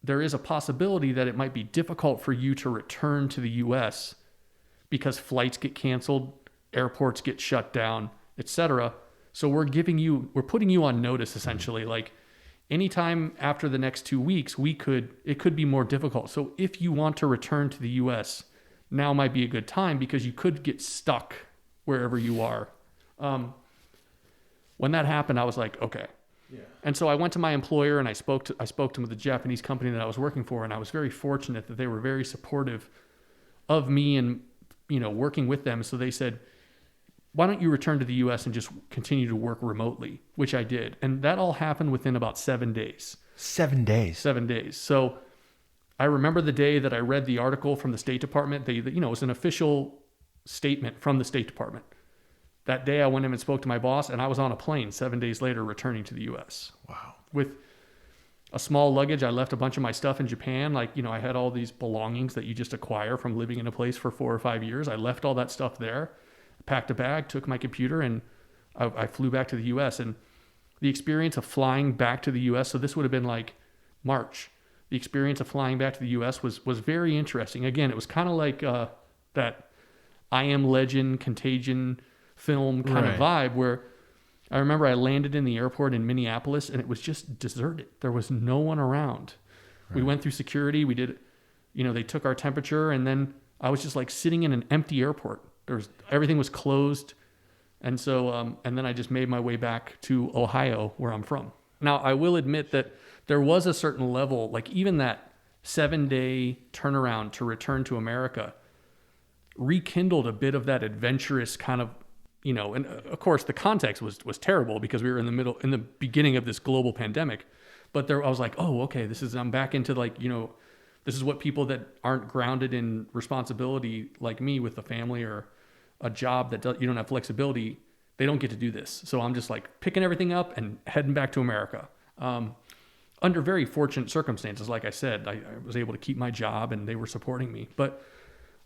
B: there is a possibility that it might be difficult for you to return to the US because flights get canceled, airports get shut down, etc. So we're putting you on notice essentially, like anytime after the next 2 weeks, it could be more difficult. So if you want to return to the US, now might be a good time because you could get stuck wherever you are. When that happened, I was like, okay. Yeah. And so I went to my employer and I spoke to the Japanese company that I was working for, and I was very fortunate that they were very supportive of me and working with them. So they said, why don't you return to the US and just continue to work remotely, which I did. And that all happened within about 7 days.
A: 7 days.
B: 7 days. So I remember the day that I read the article from the State Department. It was an official statement from the State Department. That day I went in and spoke to my boss, and I was on a plane 7 days later returning to the US.
A: Wow.
B: With a small luggage. I left a bunch of my stuff in Japan. I had all these belongings that you just acquire from living in a place for 4 or 5 years. I left all that stuff there, packed a bag, took my computer, and I flew back to the US. And the experience of flying back to the US, so this would have been like March. The the experience of flying back to the U.S. was very interesting. Again, it was kind of like that I Am Legend, Contagion film kind of vibe, where I remember I landed in the airport in Minneapolis and it was just deserted. There was no one around. Right. We went through security. We did, they took our temperature, and then I was just like sitting in an empty airport. Everything was closed. And so, and then I just made my way back to Ohio, where I'm from. Now, I will admit that there was a certain level, like even that 7-day turnaround to return to America rekindled a bit of that adventurous kind of, and of course the context was terrible because we were in the beginning of this global pandemic. But I was like, oh, okay, I'm back into like, this is what people that aren't grounded in responsibility like me with a family or a job that you don't have flexibility, they don't get to do this. So I'm just like picking everything up and heading back to America. Under very fortunate circumstances, like I said, I was able to keep my job and they were supporting me. But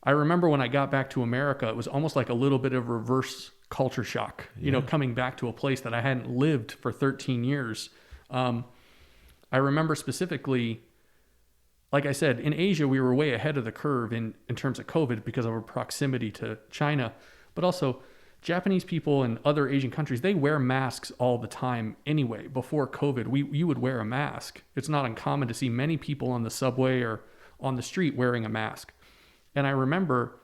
B: I remember when I got back to America, it was almost like a little bit of reverse culture shock, coming back to a place that I hadn't lived for 13 years. I remember specifically, like I said, in Asia, we were way ahead of the curve in terms of COVID because of our proximity to China, but also Japanese people and other Asian countries, they wear masks all the time anyway. Before COVID, you would wear a mask. It's not uncommon to see many people on the subway or on the street wearing a mask. And I remember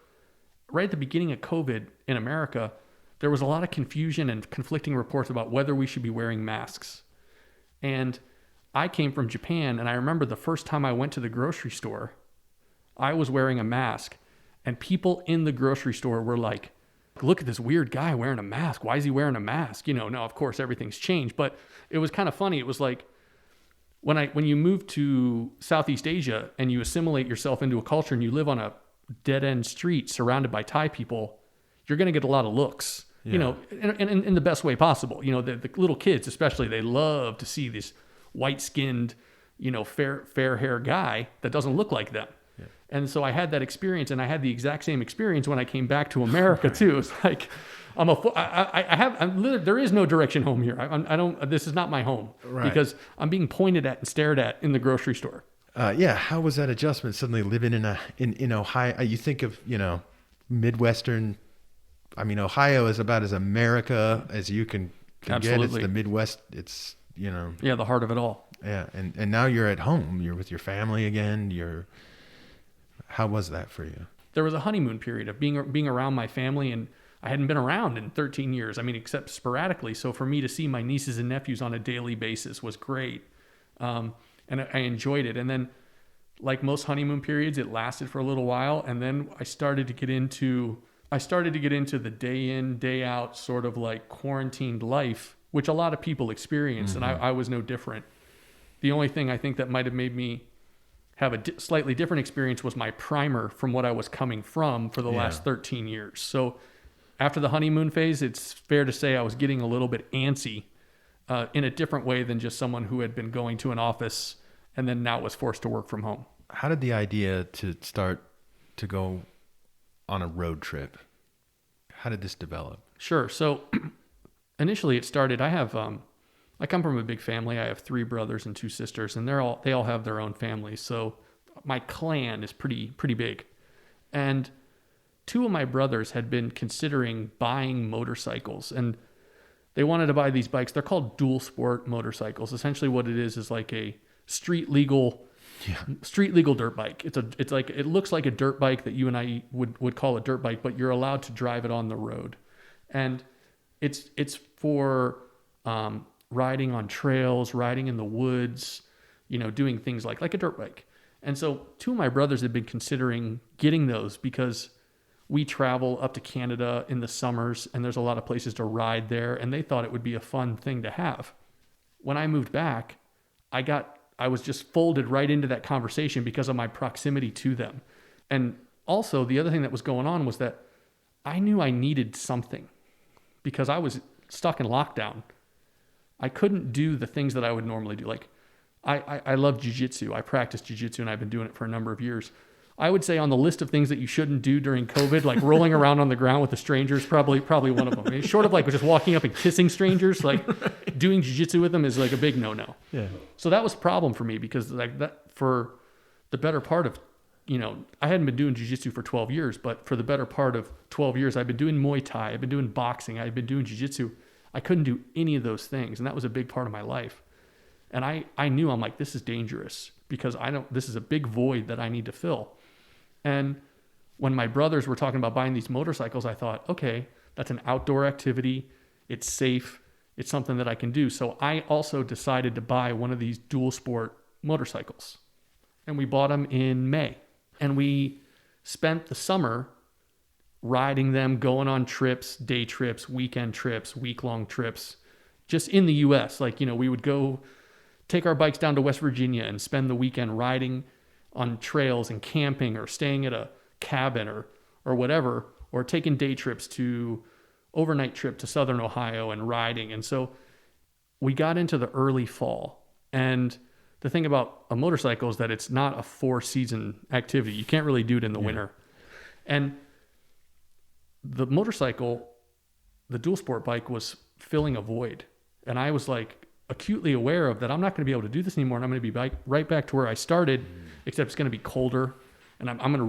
B: right at the beginning of COVID in America, there was a lot of confusion and conflicting reports about whether we should be wearing masks. And I came from Japan, and I remember the first time I went to the grocery store, I was wearing a mask, and people in the grocery store were like, look at this weird guy wearing a mask. Why is he wearing a mask? Now, of course, everything's changed, but it was kind of funny. It was like when you move to Southeast Asia and you assimilate yourself into a culture and you live on a dead-end street surrounded by Thai people, you're going to get a lot of looks, in the best way possible. The little kids, especially, they love to see this white-skinned, fair hair guy that doesn't look like them. Yeah. And so I had that experience, and I had the exact same experience when I came back to America too. It's like there is no direction home here. This is not my home because I'm being pointed at and stared at in the grocery store.
A: How was that adjustment suddenly living in Ohio? You think of, Midwestern. I mean, Ohio is about as America as you can get. It's the Midwest. It's,
B: the heart of it all.
A: Yeah. And now you're at home, you're with your family again. How was that for you?
B: There was a honeymoon period of being around my family, and I hadn't been around in 13 years. I mean, except sporadically. So for me to see my nieces and nephews on a daily basis was great. And I enjoyed it. And then like most honeymoon periods, it lasted for a little while. And then I started to get into the day in, day out sort of like quarantined life, which a lot of people experience. Mm-hmm. And I was no different. The only thing I think that might have made me have a slightly different experience was my primer from what I was coming from for the last 13 years. So after the honeymoon phase, it's fair to say I was getting a little bit antsy in a different way than just someone who had been going to an office and then now was forced to work from home.
A: How did the idea to start to go on a road trip, how did this develop?
B: Sure. So initially it started, I come from a big family. I have 3 brothers and 2 sisters, and they all have their own families. So my clan is pretty big. And 2 of my brothers had been considering buying motorcycles, and they wanted to buy these bikes. They're called dual sport motorcycles. Essentially what it is like a street legal dirt bike. It looks like a dirt bike that you and I would call a dirt bike, but you're allowed to drive it on the road. And it's for riding on trails, riding in the woods, doing things like a dirt bike. And so 2 of my brothers had been considering getting those because we travel up to Canada in the summers and there's a lot of places to ride there, and they thought it would be a fun thing to have. When I moved back, I was just folded right into that conversation because of my proximity to them. And also the other thing that was going on was that I knew I needed something because I was stuck in lockdown. I couldn't do the things that I would normally do. Like I love jiu-jitsu. I practice jiu-jitsu and I've been doing it for a number of years. I would say on the list of things that you shouldn't do during COVID, like rolling around on the ground with a stranger is probably one of them. I mean, short of like just walking up and kissing strangers, like doing jiu-jitsu with them is like a big no-no.
A: Yeah.
B: So that was a problem for me because like that for the better part of, I hadn't been doing jiu-jitsu for 12 years, but for the better part of 12 years, I've been doing Muay Thai, I've been doing boxing, I've been doing jiu-jitsu. I couldn't do any of those things. And that was a big part of my life. And I knew, I'm like, this is dangerous because this is a big void that I need to fill. And when my brothers were talking about buying these motorcycles, I thought, okay, that's an outdoor activity. It's safe. It's something that I can do. So I also decided to buy one of these dual sport motorcycles. And we bought them in May. And we spent the summer riding them, going on trips, day trips, weekend trips, week-long trips, just in the U.S. Like, we would go take our bikes down to West Virginia and spend the weekend riding on trails and camping or staying at a cabin or whatever, or taking day trips overnight trip to Southern Ohio and riding. And so we got into the early fall. And the thing about a motorcycle is that it's not a 4-season activity. You can't really do it in the winter. And the motorcycle, the dual sport bike, was filling a void. And I was like acutely aware of that. I'm not going to be able to do this anymore. And I'm going to be right back to where I started, except it's going to be colder. And I'm going to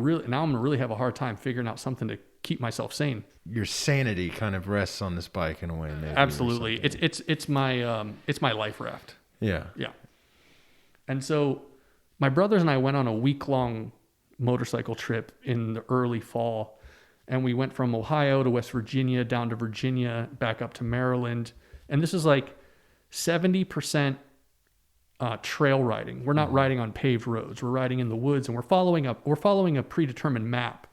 B: really have a hard time figuring out something to keep myself sane.
A: Your sanity kind of rests on this bike in a way. Maybe,
B: absolutely. It's my life raft.
A: Yeah.
B: Yeah. And so my brothers and I went on a week-long motorcycle trip in the early fall. And we went from Ohio to West Virginia, down to Virginia, back up to Maryland. And this is like 70% trail riding. We're not riding on paved roads. We're riding in the woods, and we're following a predetermined map.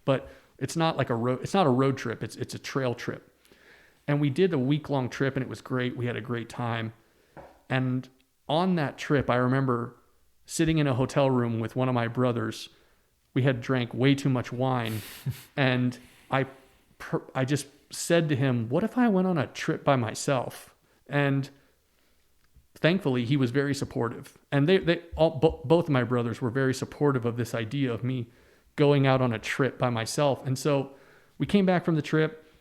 B: But it's not like it's not a road trip. It's a trail trip. And we did a week-long trip, and it was great. We had a great time. And on that trip, I remember sitting in a hotel room with one of my brothers. We had drank way too much wine. And I just said to him, what if I went on a trip by myself? And thankfully, he was very supportive. And both of my brothers were very supportive of this idea of me going out on a trip by myself. And so we came back from the trip.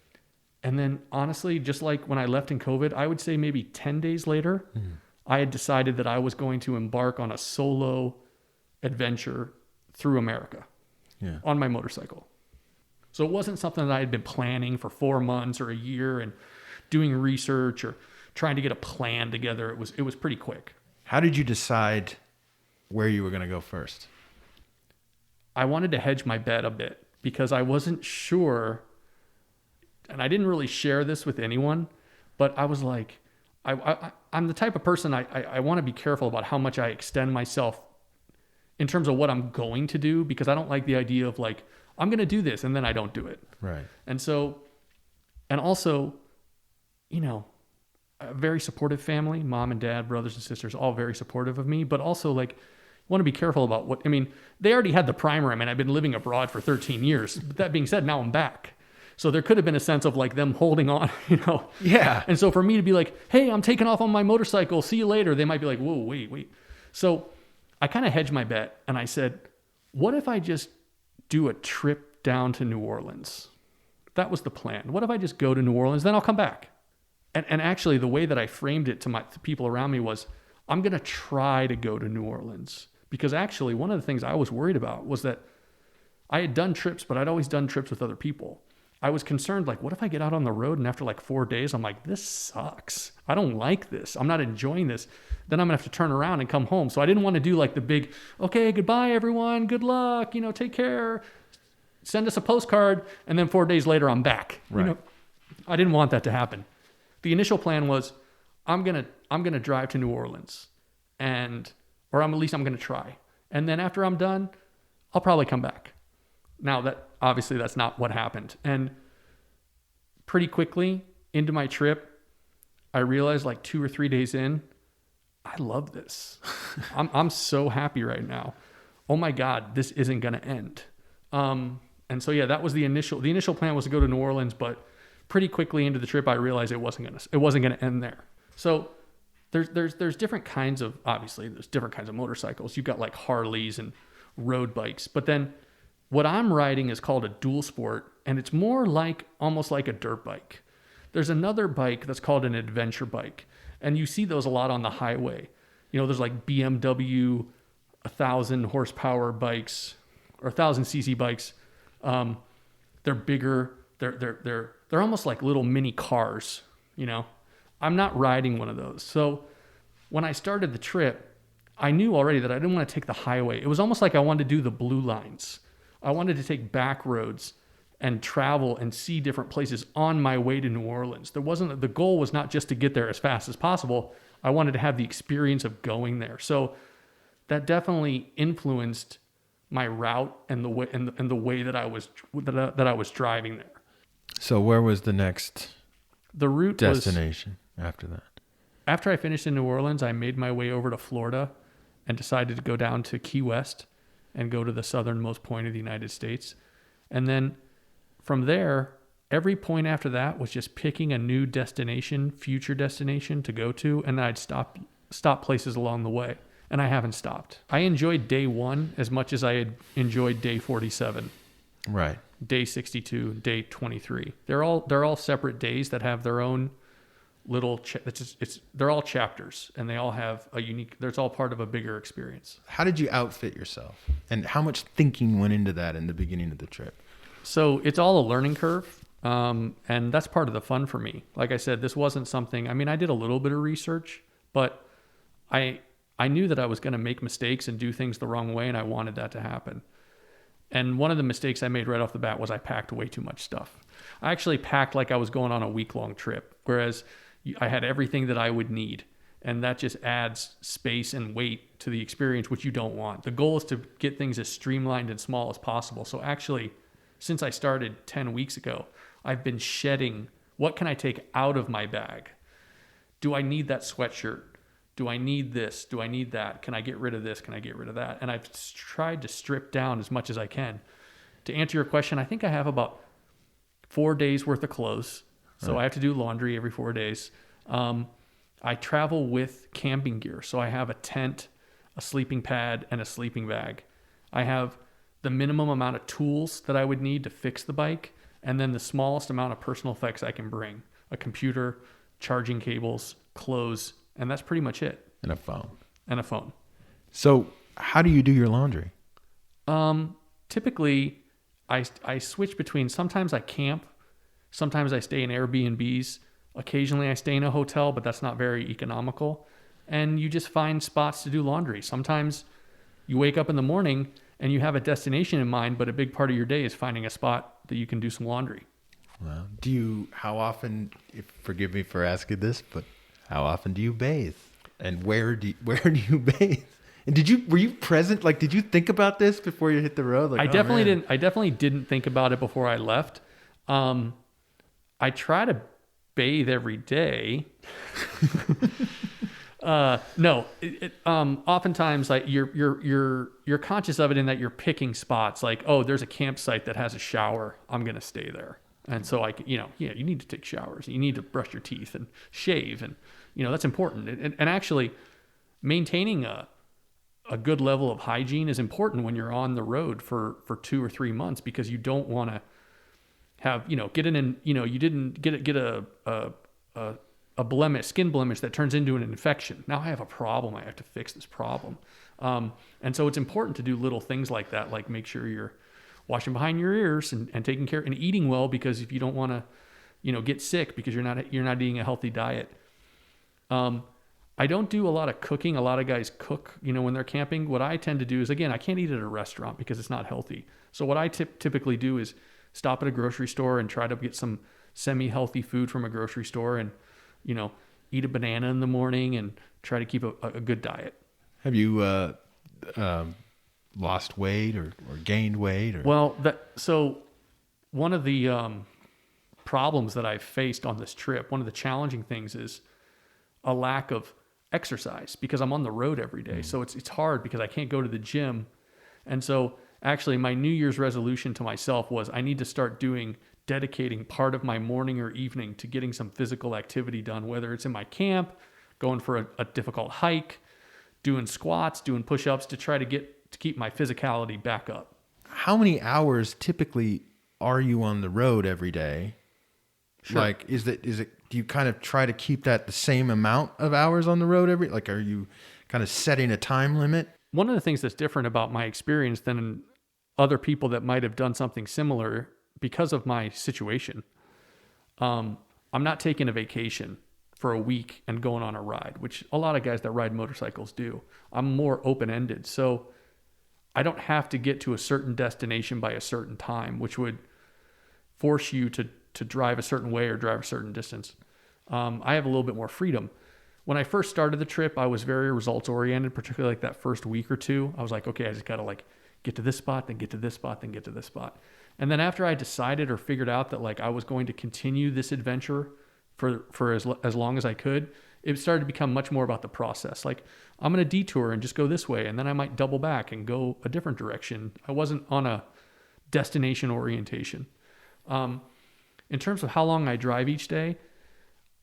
B: And then honestly, just like when I left in COVID, I would say maybe 10 days later, I had decided that I was going to embark on a solo adventure through America on my motorcycle. So it wasn't something that I had been planning for 4 months or a year and doing research or trying to get a plan together. It was pretty quick.
A: How did you decide where you were going to go first?
B: I wanted to hedge my bet a bit because I wasn't sure, and I didn't really share this with anyone, but I was like, I'm the type of person, I want to be careful about how much I extend myself in terms of what I'm going to do, because I don't like the idea of like, I'm going to do this and then I don't do it.
A: Right.
B: And also, a very supportive family, mom and dad, brothers and sisters, all very supportive of me, but also like, want to be careful about they already had the primer. I've been living abroad for 13 years. But that being said, now I'm back. So there could have been a sense of like them holding on,
A: Yeah.
B: And so for me to be like, hey, I'm taking off on my motorcycle, see you later. They might be like, whoa, wait. So I kind of hedged my bet and I said, what if I just do a trip down to New Orleans? That was the plan. What if I just go to New Orleans, then I'll come back? And actually the way that I framed it to people around me was, I'm going to try to go to New Orleans. Because actually one of the things I was worried about was that I had done trips, but I'd always done trips with other people. I was concerned, like, what if I get out on the road and after like 4 days, I'm like, this sucks. I don't like this. I'm not enjoying this. Then I'm gonna have to turn around and come home. So I didn't want to do like the big, okay, goodbye everyone. Good luck. Take care. Send us a postcard. And then 4 days later, I'm back.
A: Right.
B: I didn't want that to happen. The initial plan was I'm going to drive to New Orleans or at least I'm going to try. And then after I'm done, I'll probably come back. Now that obviously that's not what happened. And pretty quickly into my trip, I realized like 2 or 3 days in, I love this. I'm so happy right now. Oh my God, this isn't going to end. And so, yeah, that was the initial plan was to go to New Orleans, but pretty quickly into the trip, I realized it wasn't going to end there. So there's different kinds of, obviously there's different kinds of motorcycles. You've got like Harleys and road bikes, but then what I'm riding is called a dual sport, and it's more like, almost like a dirt bike. There's another bike that's called an adventure bike, and you see those a lot on the highway. There's like BMW 1,000 horsepower bikes or 1,000 cc bikes. They're bigger. They're almost like little mini cars, you know. I'm not riding one of those. So when I started the trip, I knew already that I didn't want to take the highway. It was almost like I wanted to do the blue lines. I wanted to take back roads and travel and see different places on my way to New Orleans. The goal was not just to get there as fast as possible. I wanted to have the experience of going there. So that definitely influenced my route and the way and the way that I was driving there.
A: So where was the next
B: The route
A: destination after that?
B: After I finished in New Orleans, I made my way over to Florida and decided to go down to Key West and go to the southernmost point of the United States. And then from there, every point after that was just picking a new destination, future destination to go to, and I'd stop places along the way. And I haven't stopped. I enjoyed day 1 as much as I had enjoyed day 47.
A: Right.
B: Day 62, day 23. They're all separate days that have their own little they're all chapters, and they all have a unique, it's all part of a bigger experience.
A: How did you outfit yourself, and how much thinking went into that in the beginning of the trip?
B: So it's all a learning curve, and that's part of the fun for me. Like I said, this wasn't something, I mean, I did a little bit of research, but I knew that I was going to make mistakes and do things the wrong way, and I wanted that to happen. And one of the mistakes I made right off the bat was I packed way too much stuff. I actually packed like I was going on a week-long trip, whereas I had everything that I would need. And that just adds space and weight to the experience, which you don't want. The goal is to get things as streamlined and small as possible. So actually, since I started 10 weeks ago, I've been shedding, what can I take out of my bag? Do I need that sweatshirt? Do I need this? Do I need that? Can I get rid of this? Can I get rid of that? And I've tried to strip down as much as I can. To answer your question, I think I have about 4 days worth of clothes. So I have to do laundry every 4 days. I travel with camping gear. So I have a tent, a sleeping pad, and a sleeping bag. I have the minimum amount of tools that I would need to fix the bike, and then the smallest amount of personal effects I can bring. A computer, charging cables, clothes, and that's pretty much it.
A: And a phone.
B: So
A: how do you do your laundry?
B: Typically, I switch between, sometimes I camp, sometimes I stay in Airbnbs, occasionally I stay in a hotel, but that's not very economical. And you just find spots to do laundry. Sometimes you wake up in the morning and you have a destination in mind, but a big part of your day is finding a spot that you can do some laundry.
A: Well, how often, forgive me for asking this, but how often do you bathe? And where do you bathe? And were you present? Like, did you think about this before you hit the road? Like,
B: I definitely didn't think about it before I left. I try to bathe every day. No, oftentimes like you're conscious of it in that you're picking spots. Like, oh, there's a campsite that has a shower. I'm going to stay there. And so you need to take showers. You need to brush your teeth and shave. And, that's important. And actually maintaining a good level of hygiene is important when you're on the road for 2 or 3 months, because you don't want to have, get in, you didn't get a blemish, skin blemish that turns into an infection. Now I have a problem. I have to fix this problem. And so it's important to do little things like that, like make sure you're washing behind your ears and taking care and eating well, because if you don't want to, get sick because you're not eating a healthy diet. I don't do a lot of cooking. A lot of guys cook, when they're camping. What I tend to do is, again, I can't eat at a restaurant because it's not healthy. So what I typically do is stop at a grocery store and try to get some semi-healthy food from a grocery store, and, eat a banana in the morning and try to keep a good diet.
A: Have you lost weight or gained weight? Or?
B: Well, so one of the problems that I've faced on this trip, one of the challenging things is a lack of exercise, because I'm on the road every day. So it's hard because I can't go to the gym. And so actually my New Year's resolution to myself was I need to start dedicating part of my morning or evening to getting some physical activity done, whether it's in my camp, going for a difficult hike, doing squats, doing push-ups, to try to keep my physicality back up.
A: How many hours typically are you on the road every day? Sure. Like, is it, do you kind of try to keep that the same amount of hours on the road are you kind of setting a time limit?
B: One of the things that's different about my experience than other people that might have done something similar because of my situation, I'm not taking a vacation for a week and going on a ride, which a lot of guys that ride motorcycles do. I'm more open-ended. So I don't have to get to a certain destination by a certain time, which would force you to drive a certain way or drive a certain distance. I have a little bit more freedom. When I first started the trip, I was very results oriented, particularly like that first week or two. I was like, okay, I just got to like get to this spot, then get to this spot, then get to this spot. And then after I decided or figured out that like I was going to continue this adventure for as long as I could, it started to become much more about the process. Like I'm going to detour and just go this way, and then I might double back and go a different direction. I wasn't on a destination orientation. In terms of how long I drive each day,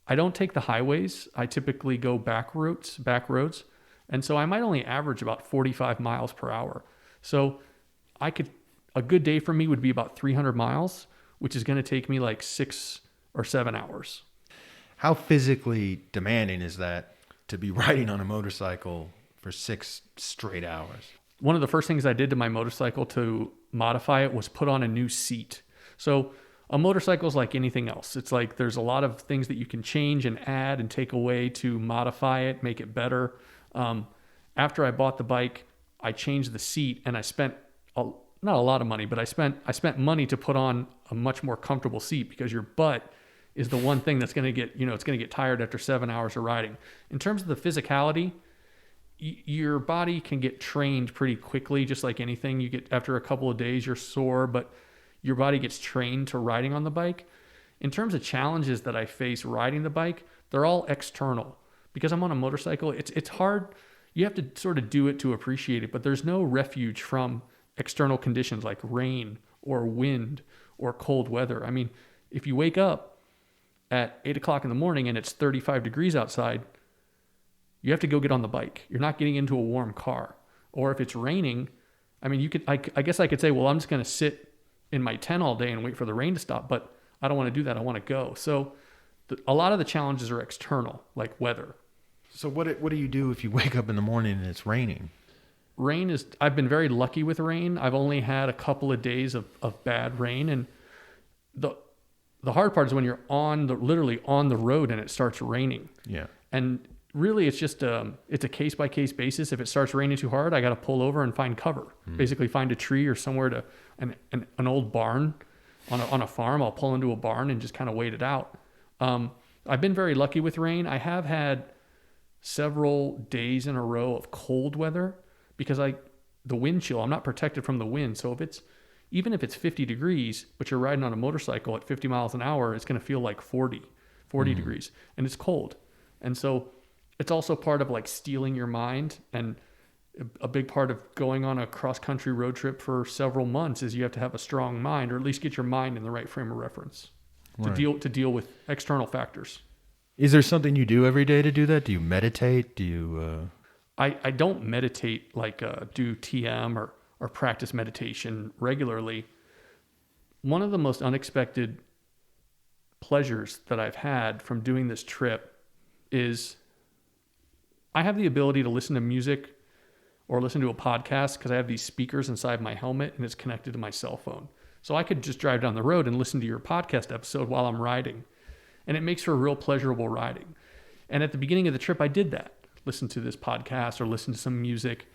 B: I don't take the highways. I typically go back roads. And so I might only average about 45 miles per hour. So a good day for me would be about 300 miles, which is going to take me like 6 or 7 hours.
A: How physically demanding is that to be riding on a motorcycle for 6 straight hours?
B: One of the first things I did to my motorcycle to modify it was put on a new seat. So a motorcycle is like anything else. It's like there's a lot of things that you can change and add and take away to modify it, make it better. After I bought the bike, I changed the seat, and I spent not a lot of money, but I spent money to put on a much more comfortable seat, because your butt is the one thing that's going to get, it's going to get tired after 7 hours of riding. In terms of the physicality, your body can get trained pretty quickly, just like anything. You get, after a couple of days, you're sore, but your body gets trained to riding on the bike. In terms of challenges that I face riding the bike, they're all external. Because I'm on a motorcycle, it's hard. You have to sort of do it to appreciate it, but there's no refuge from external conditions like rain or wind or cold weather. I mean, if you wake up at 8 o'clock in the morning and it's 35 degrees outside, you have to go get on the bike. You're not getting into a warm car. Or if it's raining, I mean, I guess I could say, well, I'm just going to sit in my tent all day and wait for the rain to stop, but I don't want to do that. I want to go. So a lot of the challenges are external, like weather.
A: So what do you do if you wake up in the morning and it's raining?
B: I've been very lucky with rain. I've only had a couple of days of bad rain. And the hard part is when you're literally on the road and it starts raining. Yeah. And really it's just it's a case by case basis. If it starts raining too hard, I got to pull over and find cover. Basically find a tree or somewhere an old barn on a farm. I'll pull into a barn and just kind of wait it out. I've been very lucky with rain. I have had several days in a row of cold weather because the wind chill, I'm not protected from the wind. So even if it's 50 degrees, but you're riding on a motorcycle at 50 miles an hour, it's going to feel like 40 degrees, and it's cold. And so it's also part of like stealing your mind. And a big part of going on a cross-country road trip for several months is you have to have a strong mind, or at least get your mind in the right frame of reference to deal with external factors.
A: Is there something you do every day to do that? Do you meditate? Do you...
B: I don't meditate like do TM or practice meditation regularly. One of the most unexpected pleasures that I've had from doing this trip is I have the ability to listen to music or listen to a podcast because I have these speakers inside my helmet and it's connected to my cell phone. So I could just drive down the road and listen to your podcast episode while I'm riding. And it makes for real pleasurable riding. And at the beginning of the trip, I did that. Listen to this podcast or listen to some music.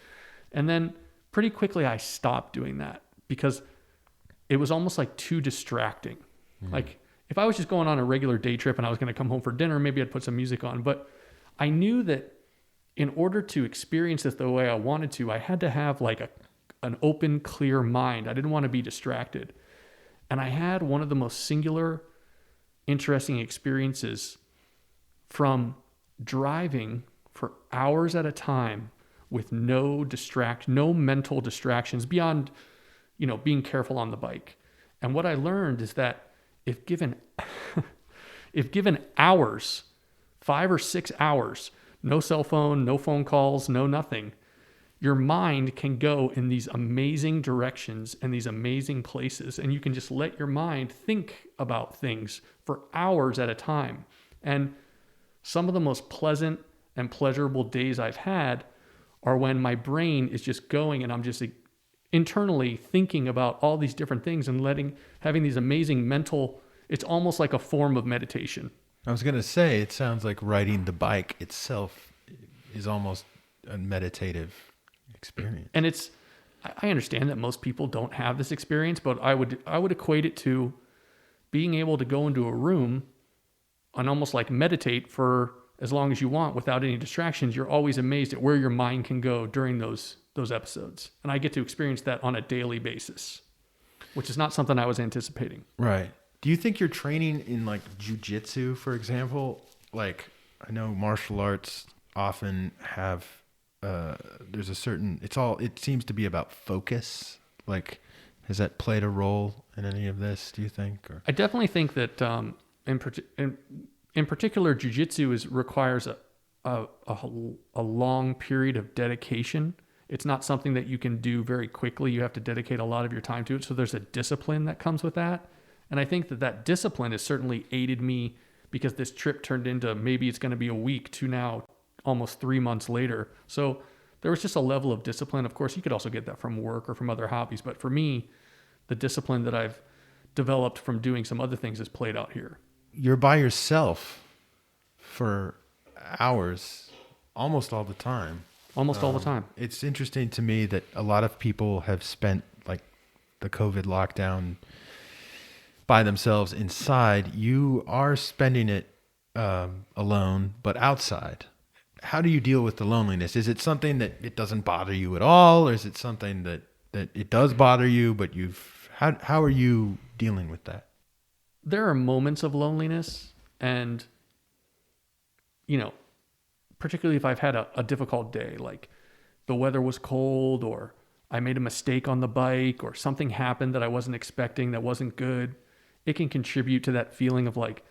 B: And then pretty quickly, I stopped doing that because it was almost like too distracting. Like if I was just going on a regular day trip and I was going to come home for dinner, maybe I'd put some music on. But I knew that in order to experience this the way I wanted to, I had to have like an open, clear mind. I didn't want to be distracted. And I had one of the most singular, interesting experiences from driving for hours at a time with no mental distractions beyond, being careful on the bike. And what I learned is that if given hours, 5 or 6 hours, no cell phone, no phone calls, no nothing, your mind can go in these amazing directions and these amazing places. And you can just let your mind think about things for hours at a time. And some of the most pleasant and pleasurable days I've had are when my brain is just going and I'm just internally thinking about all these different things and having these amazing mental, it's almost like a form of meditation.
A: I was going to say, it sounds like riding the bike itself is almost a meditative experience.
B: And I understand that most people don't have this experience, but I would equate it to being able to go into a room and almost like meditate for as long as you want without any distractions. You're always amazed at where your mind can go during those episodes. And I get to experience that on a daily basis, which is not something I was anticipating.
A: Right. Do you think you're training in like jujitsu, for example? Like, I know martial arts often have, there's a certain, it seems to be about focus. Like, has that played a role in any of this, do you think? Or?
B: I definitely think that in particular, jiu-jitsu requires a long period of dedication. It's not something that you can do very quickly. You have to dedicate a lot of your time to it. So there's a discipline that comes with that. And I think that discipline has certainly aided me, because this trip turned into maybe it's going to be a week to now almost 3 months later. So there was just a level of discipline. Of course, you could also get that from work or from other hobbies. But for me, the discipline that I've developed from doing some other things has played out here.
A: You're by yourself for hours almost all the time.
B: Almost all the time.
A: It's interesting to me that a lot of people have spent like the COVID lockdown by themselves inside. You are spending it alone, but outside. How do you deal with the loneliness? Is it something that it doesn't bother you at all? Or is it something that it does bother you, but how are you dealing with that?
B: There are moments of loneliness, and, particularly if I've had a difficult day, like the weather was cold, or I made a mistake on the bike, or something happened that I wasn't expecting that wasn't good, it can contribute to that feeling of like,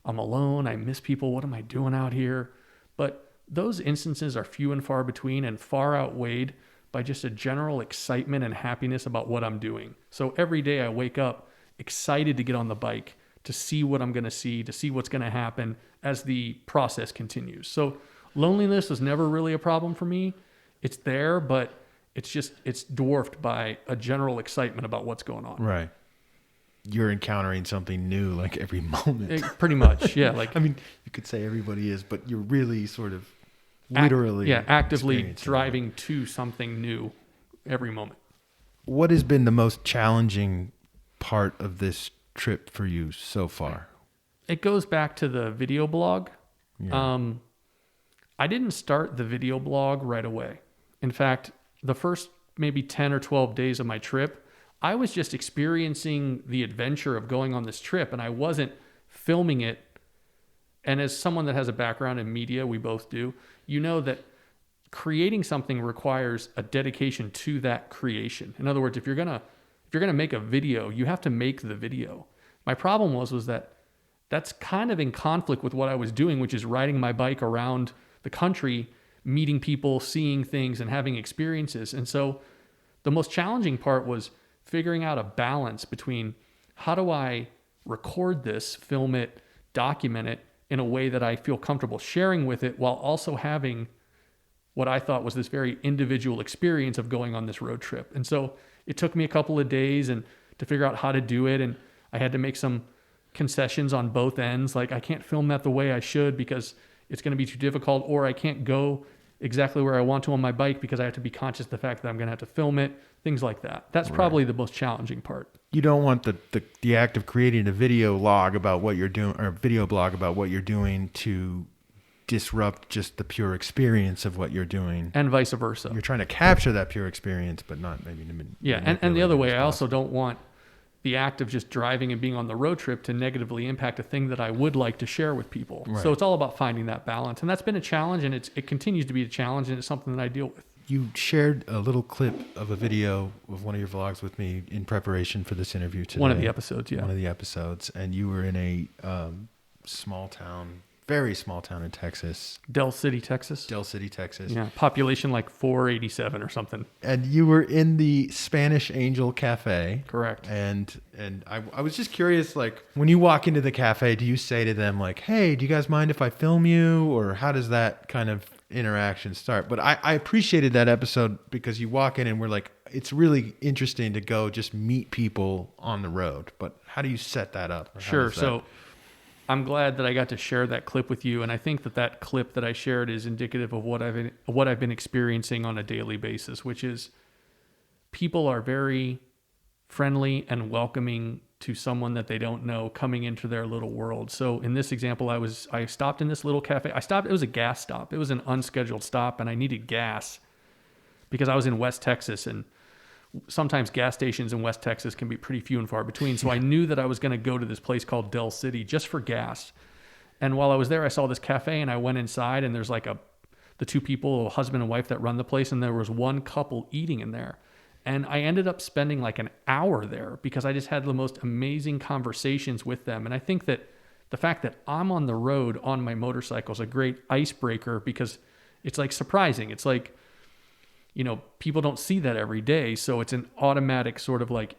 B: I'm alone, I miss people, what am I doing out here? But those instances are few and far between, and far outweighed by just a general excitement and happiness about what I'm doing. So every day I wake up excited to get on the bike, to see what I'm going to see what's going to happen as the process continues. So loneliness is never really a problem for me. It's there, but it's dwarfed by a general excitement about what's going on.
A: Right. You're encountering something new like every moment.
B: Pretty much, yeah. Like,
A: I mean, you could say everybody is, but you're really sort of literally
B: actively driving to something new every moment.
A: What has been the most challenging part of this trip for you so far?
B: It goes back to the video blog.
A: Yeah.
B: I didn't start the video blog right away. In fact, the first maybe 10 or 12 days of my trip, I was just experiencing the adventure of going on this trip, and I wasn't filming it. And as someone that has a background in media, we both do, you know that creating something requires a dedication to that creation. In other words, if you're gonna make a video, you have to make the video. My problem was that that's kind of in conflict with what I was doing, which is riding my bike around the country, meeting people, seeing things, and having experiences. And so the most challenging part was figuring out a balance between how do I record this, film it, document it in a way that I feel comfortable sharing with it, while also having what I thought was this very individual experience of going on this road trip. And so it took me a couple of days and to figure out how to do it. And I had to make some concessions on both ends. Like, I can't film that the way I should because it's going to be too difficult, or I can't go exactly where I want to on my bike because I have to be conscious of the fact that I'm going to have to film it, things like that. That's probably the most challenging part.
A: You don't want the act of creating a video log about what you're doing, or a video blog about what you're doing, to disrupt just the pure experience of what you're doing.
B: And vice versa.
A: You're trying to capture that pure experience, but not maybe.
B: Yeah, and the other way, I also don't want the act of just driving and being on the road trip to negatively impact a thing that I would like to share with people. Right. So it's all about finding that balance. And that's been a challenge, and it continues to be a challenge, and it's something that I deal with.
A: You shared a little clip of a video of one of your vlogs with me in preparation for this interview today.
B: One of the episodes, yeah.
A: One of the episodes. And you were in a small town, very small town in Texas.
B: Del City, Texas.
A: Yeah,
B: population like 487 or something.
A: And you were in the Spanish Angel Cafe.
B: Correct.
A: And I was just curious, like, when you walk into the cafe, do you say to them, like, hey, do you guys mind if I film you? Or how does that kind of interactions start. But I appreciated that episode because you walk in and we're like, it's really interesting to go just meet people on the road. But how do you set that up?
B: Sure. So I'm glad that I got to share that clip with you. And I think that clip that I shared is indicative of what I've been experiencing on a daily basis, which is people are very friendly and welcoming to someone that they don't know coming into their little world. So in this example, I stopped in this little cafe. It was a gas stop. It was an unscheduled stop and I needed gas because I was in West Texas, and sometimes gas stations in West Texas can be pretty few and far between. So I knew that I was going to go to this place called Del City just for gas. And while I was there, I saw this cafe and I went inside, and there's the two people, a husband and wife that run the place. And there was one couple eating in there. And I ended up spending like an hour there because I just had the most amazing conversations with them. And I think that the fact that I'm on the road on my motorcycle is a great icebreaker because it's like surprising. It's like, people don't see that every day. So it's an automatic sort of like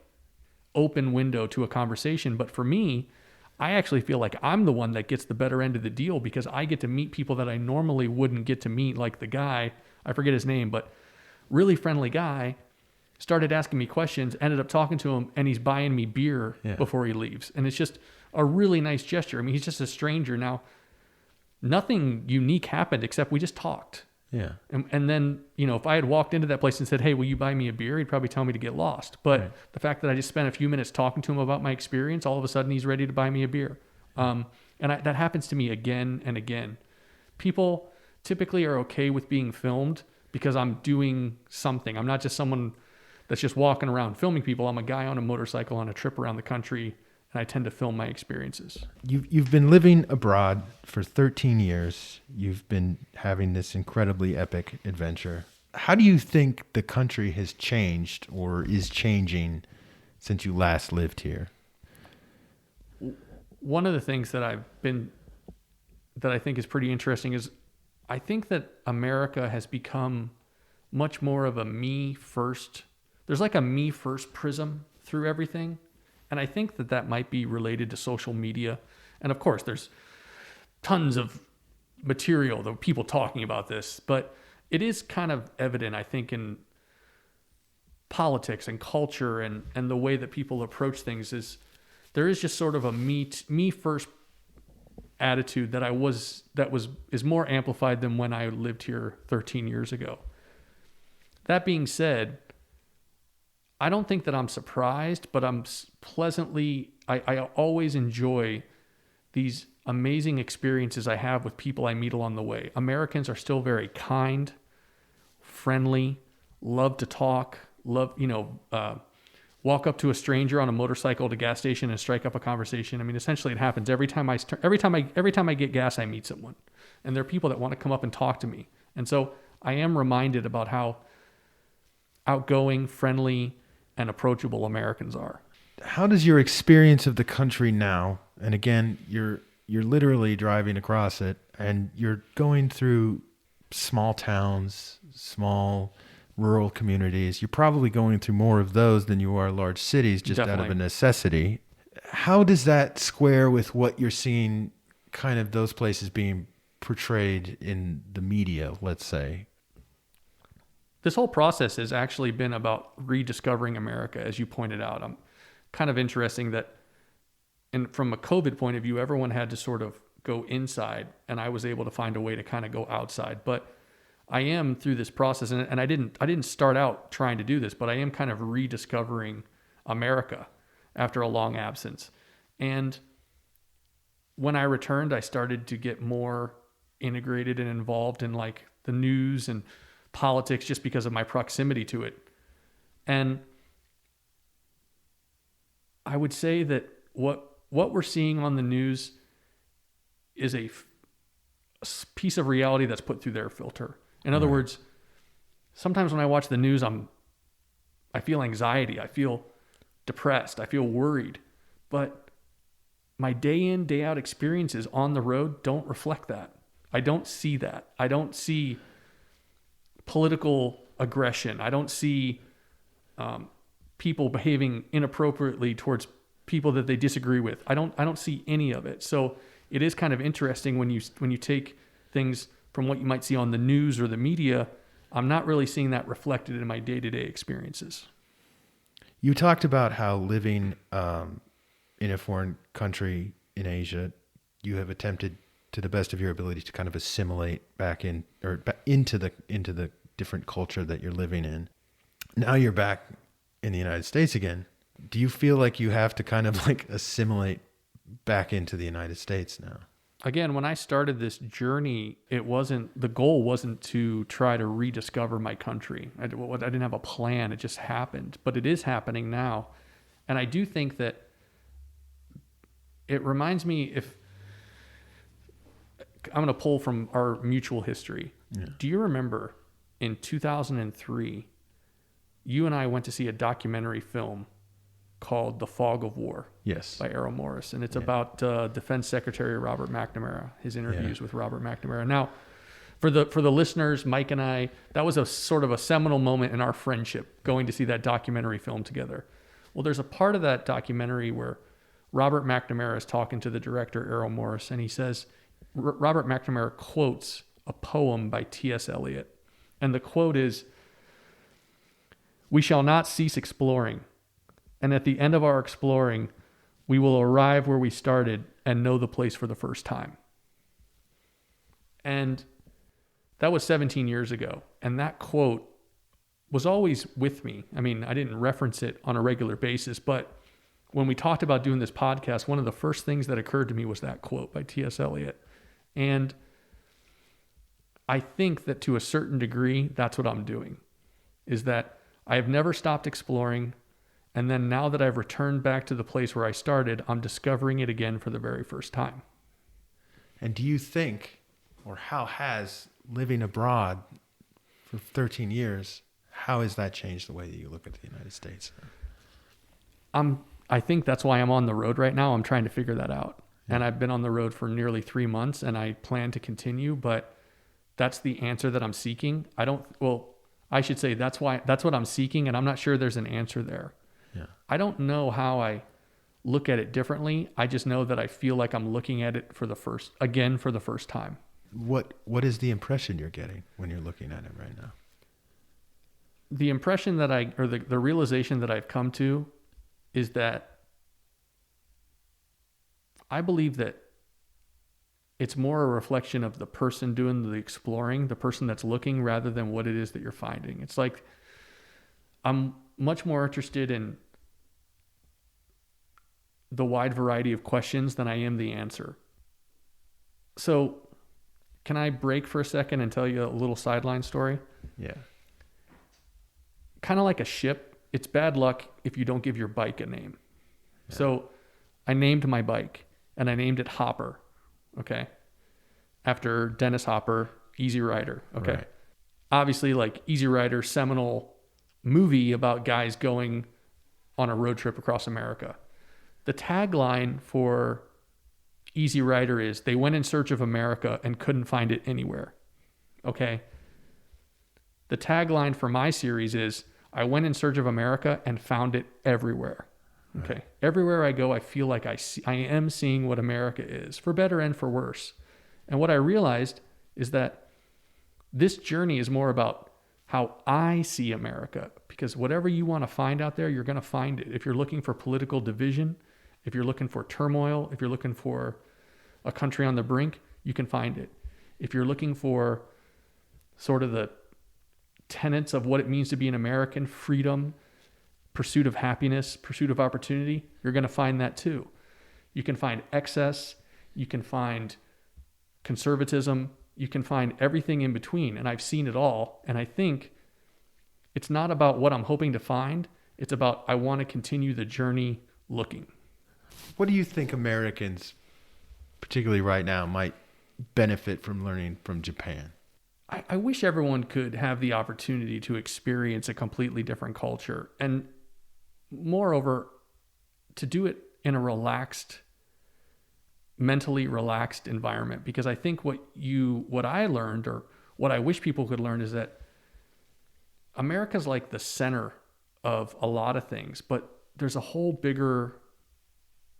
B: open window to a conversation. But for me, I actually feel like I'm the one that gets the better end of the deal because I get to meet people that I normally wouldn't get to meet. Like the guy, I forget his name, but really friendly guy, started asking me questions, ended up talking to him, and he's buying me beer before he leaves. And it's just a really nice gesture. I mean, he's just a stranger. Now, nothing unique happened except we just talked.
A: Yeah.
B: And then, if I had walked into that place and said, hey, will you buy me a beer? He'd probably tell me to get lost. But the fact that I just spent a few minutes talking to him about my experience, all of a sudden he's ready to buy me a beer. That happens to me again and again. People typically are okay with being filmed because I'm doing something. I'm not just someone that's just walking around filming people. I'm a guy on a motorcycle on a trip around the country, and I tend to film my experiences.
A: You've been living abroad for 13 years. You've been having this incredibly epic adventure. How do you think the country has changed or is changing since you last lived here?
B: One of the things that I think is pretty interesting is I think that America has become much more of a me first. There's like a me first prism through everything. And I think that might be related to social media. And of course, there's tons of material, the people talking about this, but it is kind of evident, I think, in politics and culture and the way that people approach things is there is just sort of a me first attitude is more amplified than when I lived here 13 years ago. That being said, I don't think that I'm surprised, but I'm pleasantly, I always enjoy these amazing experiences I have with people I meet along the way. Americans are still very kind, friendly, love to talk, walk up to a stranger on a motorcycle at a gas station and strike up a conversation. I mean, essentially it happens every time I get gas, I meet someone, and there are people that want to come up and talk to me. And so I am reminded about how outgoing, friendly, and approachable Americans are.
A: How does your experience of the country now, and again, you're literally driving across it and you're going through small towns, small rural communities. You're probably going through more of those than you are large cities just
B: Definitely.
A: out of a necessity. How does that square with what you're seeing kind of those places being portrayed in the media, let's say?
B: This whole process has actually been about rediscovering America, as you pointed out. I'm kind of interesting that, and from a COVID point of view, everyone had to sort of go inside, and I was able to find a way to kind of go outside. But I am through this process, and I didn't start out trying to do this, but I am kind of rediscovering America after a long absence. And when I returned, I started to get more integrated and involved in like the news and politics just because of my proximity to it. And I would say that what we're seeing on the news is a piece of reality that's put through their filter. In other words, sometimes when I watch the news, I feel anxiety, I feel depressed, I feel worried, but my day in, day out experiences on the road don't reflect that. I don't see that. I don't see political aggression. I don't see people behaving inappropriately towards people that they disagree with. I don't see any of it. So it is kind of interesting when you take things from what you might see on the news or the media, I'm not really seeing that reflected in my day-to-day experiences.
A: You talked about how living in a foreign country in Asia, you have attempted to the best of your ability to kind of assimilate back in or into the different culture that you're living in. Now you're back in the United States again. Do you feel like you have to kind of like assimilate back into the United States now?
B: Again, when I started this journey, the goal wasn't to try to rediscover my country. I didn't have a plan. It just happened, but it is happening now. And I do think that it reminds me, if I'm going to pull from our mutual history. Yeah. Do you remember in 2003, you and I went to see a documentary film called The Fog of War?
A: Yes.
B: By Errol Morris. And it's about Defense Secretary Robert McNamara, his interviews with Robert McNamara. Now, for the listeners, Mike and I, that was a sort of a seminal moment in our friendship, going to see that documentary film together. Well, there's a part of that documentary where Robert McNamara is talking to the director, Errol Morris, and he says, Robert McNamara quotes a poem by T.S. Eliot. And the quote is, "We shall not cease exploring. And at the end of our exploring, we will arrive where we started and know the place for the first time." And that was 17 years ago. And that quote was always with me. I mean, I didn't reference it on a regular basis, but when we talked about doing this podcast, one of the first things that occurred to me was that quote by T.S. Eliot. And I think that to a certain degree, that's what I'm doing, is that I have never stopped exploring. And then now that I've returned back to the place where I started, I'm discovering it again for the very first time.
A: And do you think, or how has living abroad for 13 years, how has that changed the way that you look at the United States?
B: I think that's why I'm on the road right now. I'm trying to figure that out. Yeah. And I've been on the road for nearly 3 months, and I plan to continue, but that's the answer that I'm seeking. I should say that's what I'm seeking, and I'm not sure there's an answer there. Yeah. I don't know how I look at it differently. I just know that I feel like I'm looking at it for the first time.
A: What is the impression you're getting when you're looking at it right now?
B: The impression that the realization that I've come to is that I believe that it's more a reflection of the person doing the exploring, the person that's looking, rather than what it is that you're finding. It's like I'm much more interested in the wide variety of questions than I am the answer. So can I break for a second and tell you a little sideline story?
A: Yeah.
B: Kind of like a ship. It's bad luck if you don't give your bike a name. Yeah. So I named my bike, and I named it Hopper. Okay. After Dennis Hopper, Easy Rider. Okay. Right. Obviously, like Easy Rider, seminal movie about guys going on a road trip across America. The tagline for Easy Rider is, "They went in search of America and couldn't find it anywhere." Okay. The tagline for my series is, "I went in search of America and found it everywhere." Okay. Right. Everywhere I go, I feel like I am seeing what America is, for better and for worse. And what I realized is that this journey is more about how I see America, because whatever you want to find out there, you're going to find it. If you're looking for political division, if you're looking for turmoil, if you're looking for a country on the brink, you can find it. If you're looking for sort of the tenets of what it means to be an American, freedom, pursuit of happiness, pursuit of opportunity, you're going to find that too. You can find excess, you can find conservatism, you can find everything in between. And I've seen it all. And I think it's not about what I'm hoping to find. It's about, I want to continue the journey looking.
A: What do you think Americans, particularly right now, might benefit from learning from Japan?
B: I wish everyone could have the opportunity to experience a completely different culture, and moreover, to do it in a mentally relaxed environment. Because I think what I learned, or what I wish people could learn, is that America's like the center of a lot of things, but there's a whole bigger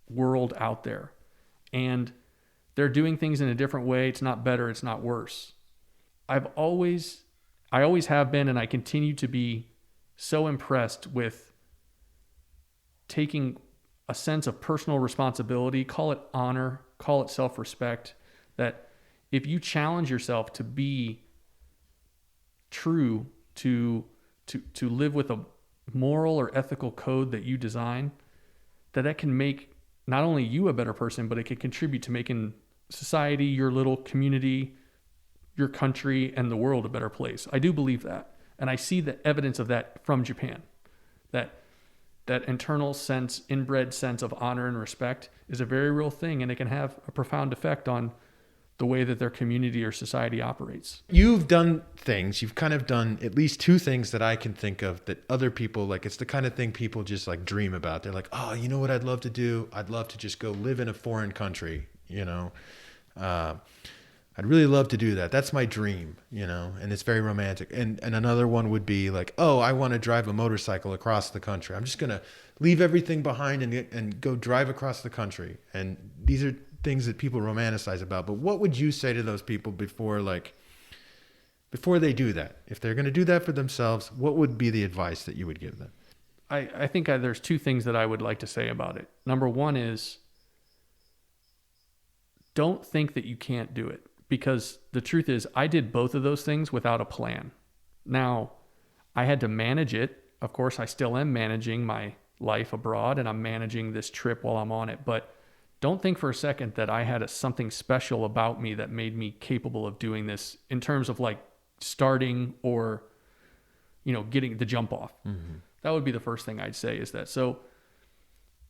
B: world out there, and they're doing things in a different way. It's not better, it's not worse. I always have been, and I continue to be so impressed with taking a sense of personal responsibility, call it honor, call it self-respect, that if you challenge yourself to be true, to live with a moral or ethical code that you design, that can make not only you a better person, but it can contribute to making society, your little community, your country, and the world a better place. I do believe that. And I see the evidence of that from Japan. That internal sense, inbred sense of honor and respect is a very real thing, and it can have a profound effect on the way that their community or society operates.
A: You've done things, you've kind of done at least two things that I can think of that other people, like, it's the kind of thing people just like dream about. They're like, oh, you know what I'd love to do? I'd love to just go live in a foreign country, you know? I'd really love to do that. That's my dream, you know, and it's very romantic. And another one would be like, oh, I want to drive a motorcycle across the country. I'm just going to leave everything behind and go drive across the country. And these are things that people romanticize about. But what would you say to those people before they do that? If they're going to do that for themselves, what would be the advice that you would give them?
B: I think there's two things that I would like to say about it. Number one is, don't think that you can't do it. Because the truth is, I did both of those things without a plan. Now, I had to manage it. Of course, I still am managing my life abroad, and I'm managing this trip while I'm on it. But don't think for a second that I had something special about me that made me capable of doing this in terms of like starting or, you know, getting the jump off. Mm-hmm. That would be the first thing I'd say, is that. So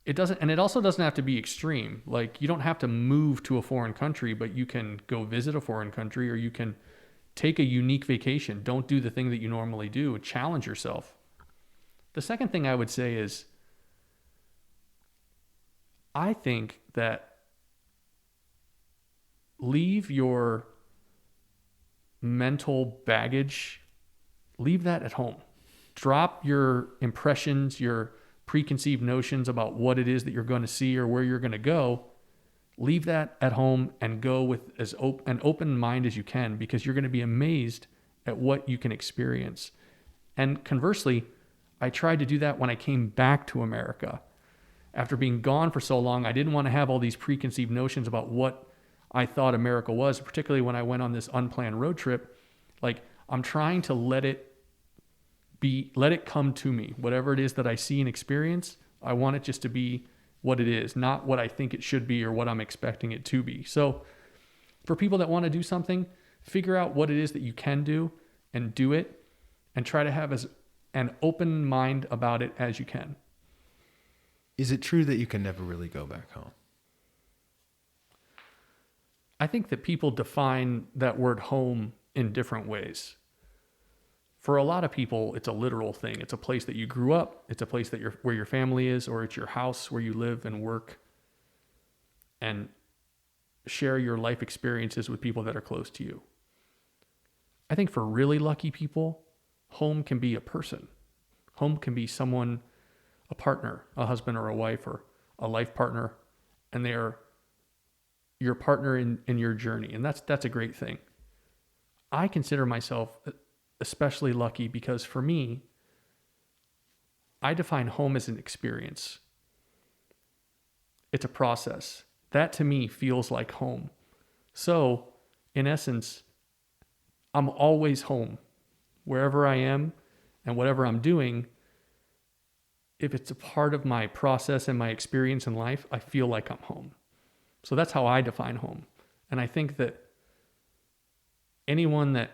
B: it doesn't, and it also doesn't have to be extreme. Like, you don't have to move to a foreign country, but you can go visit a foreign country, or you can take a unique vacation. Don't do the thing that you normally do. Challenge yourself. The second thing I would say is, I think that leave your mental baggage, leave that at home. Drop your impressions, your preconceived notions about what it is that you're going to see or where you're going to go. Leave that at home and go with an open mind as you can, because you're going to be amazed at what you can experience. And conversely, I tried to do that when I came back to America. After being gone for so long, I didn't want to have all these preconceived notions about what I thought America was, particularly when I went on this unplanned road trip. Like, I'm trying to let it come to me. Whatever it is that I see and experience, I want it just to be what it is, not what I think it should be or what I'm expecting it to be. So for people that want to do something, figure out what it is that you can do and do it, and try to have as an open mind about it as you can.
A: Is it true that you can never really go back home?
B: I think that people define that word home in different ways. For a lot of people, it's a literal thing. It's a place that you grew up. It's a place that where your family is, or it's your house where you live and work and share your life experiences with people that are close to you. I think for really lucky people, home can be a person. Home can be someone, a partner, a husband or a wife, or a life partner, and they're your partner in your journey. And that's a great thing. I consider myself especially lucky because, for me, I define home as an experience. It's a process. That to me feels like home. So, in essence, I'm always home. Wherever I am and whatever I'm doing, if it's a part of my process and my experience in life, I feel like I'm home. So that's how I define home. And I think that anyone that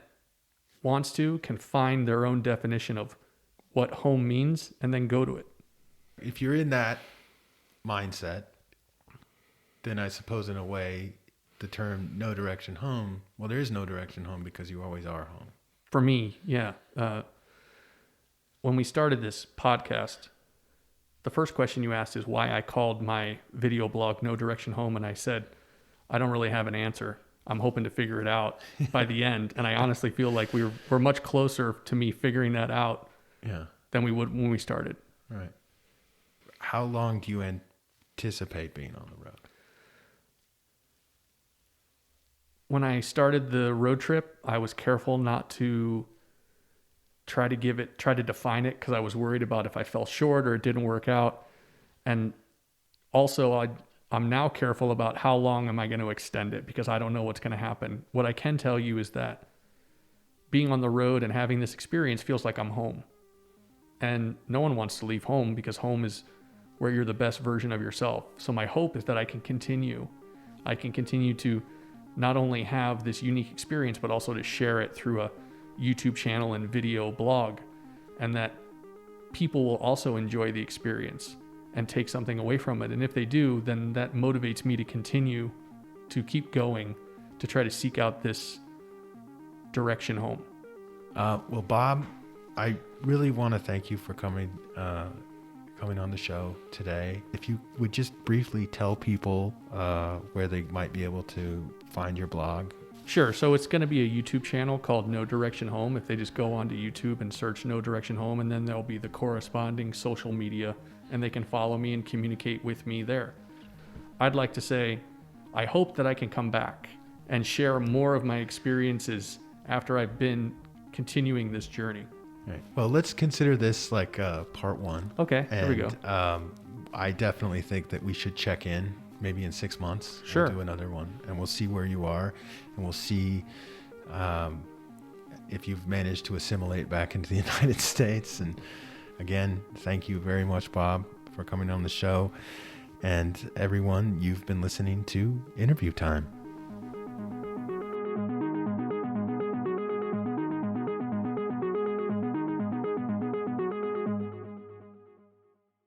B: wants to can find their own definition of what home means and then go to it.
A: If you're in that mindset, then I suppose in a way the term no direction home, well, there is no direction home because you always are home.
B: For me, yeah. When we started this podcast, the first question you asked is why I called my video blog No Direction Home, and I said, I don't really have an answer. I'm hoping to figure it out by the end. And I honestly feel like we're much closer to me figuring that out than we would when we started.
A: Right. How long do you anticipate being on the road?
B: when I started the road trip, I was careful not to try to define it, because I was worried about if I fell short or it didn't work out. And also I'm now careful about how long am I going to extend it, because I don't know what's going to happen. What I can tell you is that being on the road and having this experience feels like I'm home. And no one wants to leave home, because home is where you're the best version of yourself. So my hope is that I can continue to not only have this unique experience, but also to share it through a YouTube channel and video blog, and that people will also enjoy the experience and take something away from it. And if they do, then that motivates me to continue to keep going, to try to seek out this direction home.
A: Well, Bob, I really want to thank you for coming on the show today. If you would just briefly tell people where they might be able to find your blog.
B: Sure. So it's going to be a YouTube channel called No Direction Home. If they just go onto YouTube and search No Direction Home, and then there'll be the corresponding social media, and they can follow me and communicate with me there. I'd like to say, I hope that I can come back and share more of my experiences after I've been continuing this journey.
A: Right. Well, let's consider this like part one.
B: Okay, here we go.
A: I definitely think that we should check in maybe in 6 months.
B: Sure.
A: We'll do another one, and we'll see where you are, and we'll see if you've managed to assimilate back into the United States. And again, thank you very much, Bob, for coming on the show. And everyone, you've been listening to Interview Time.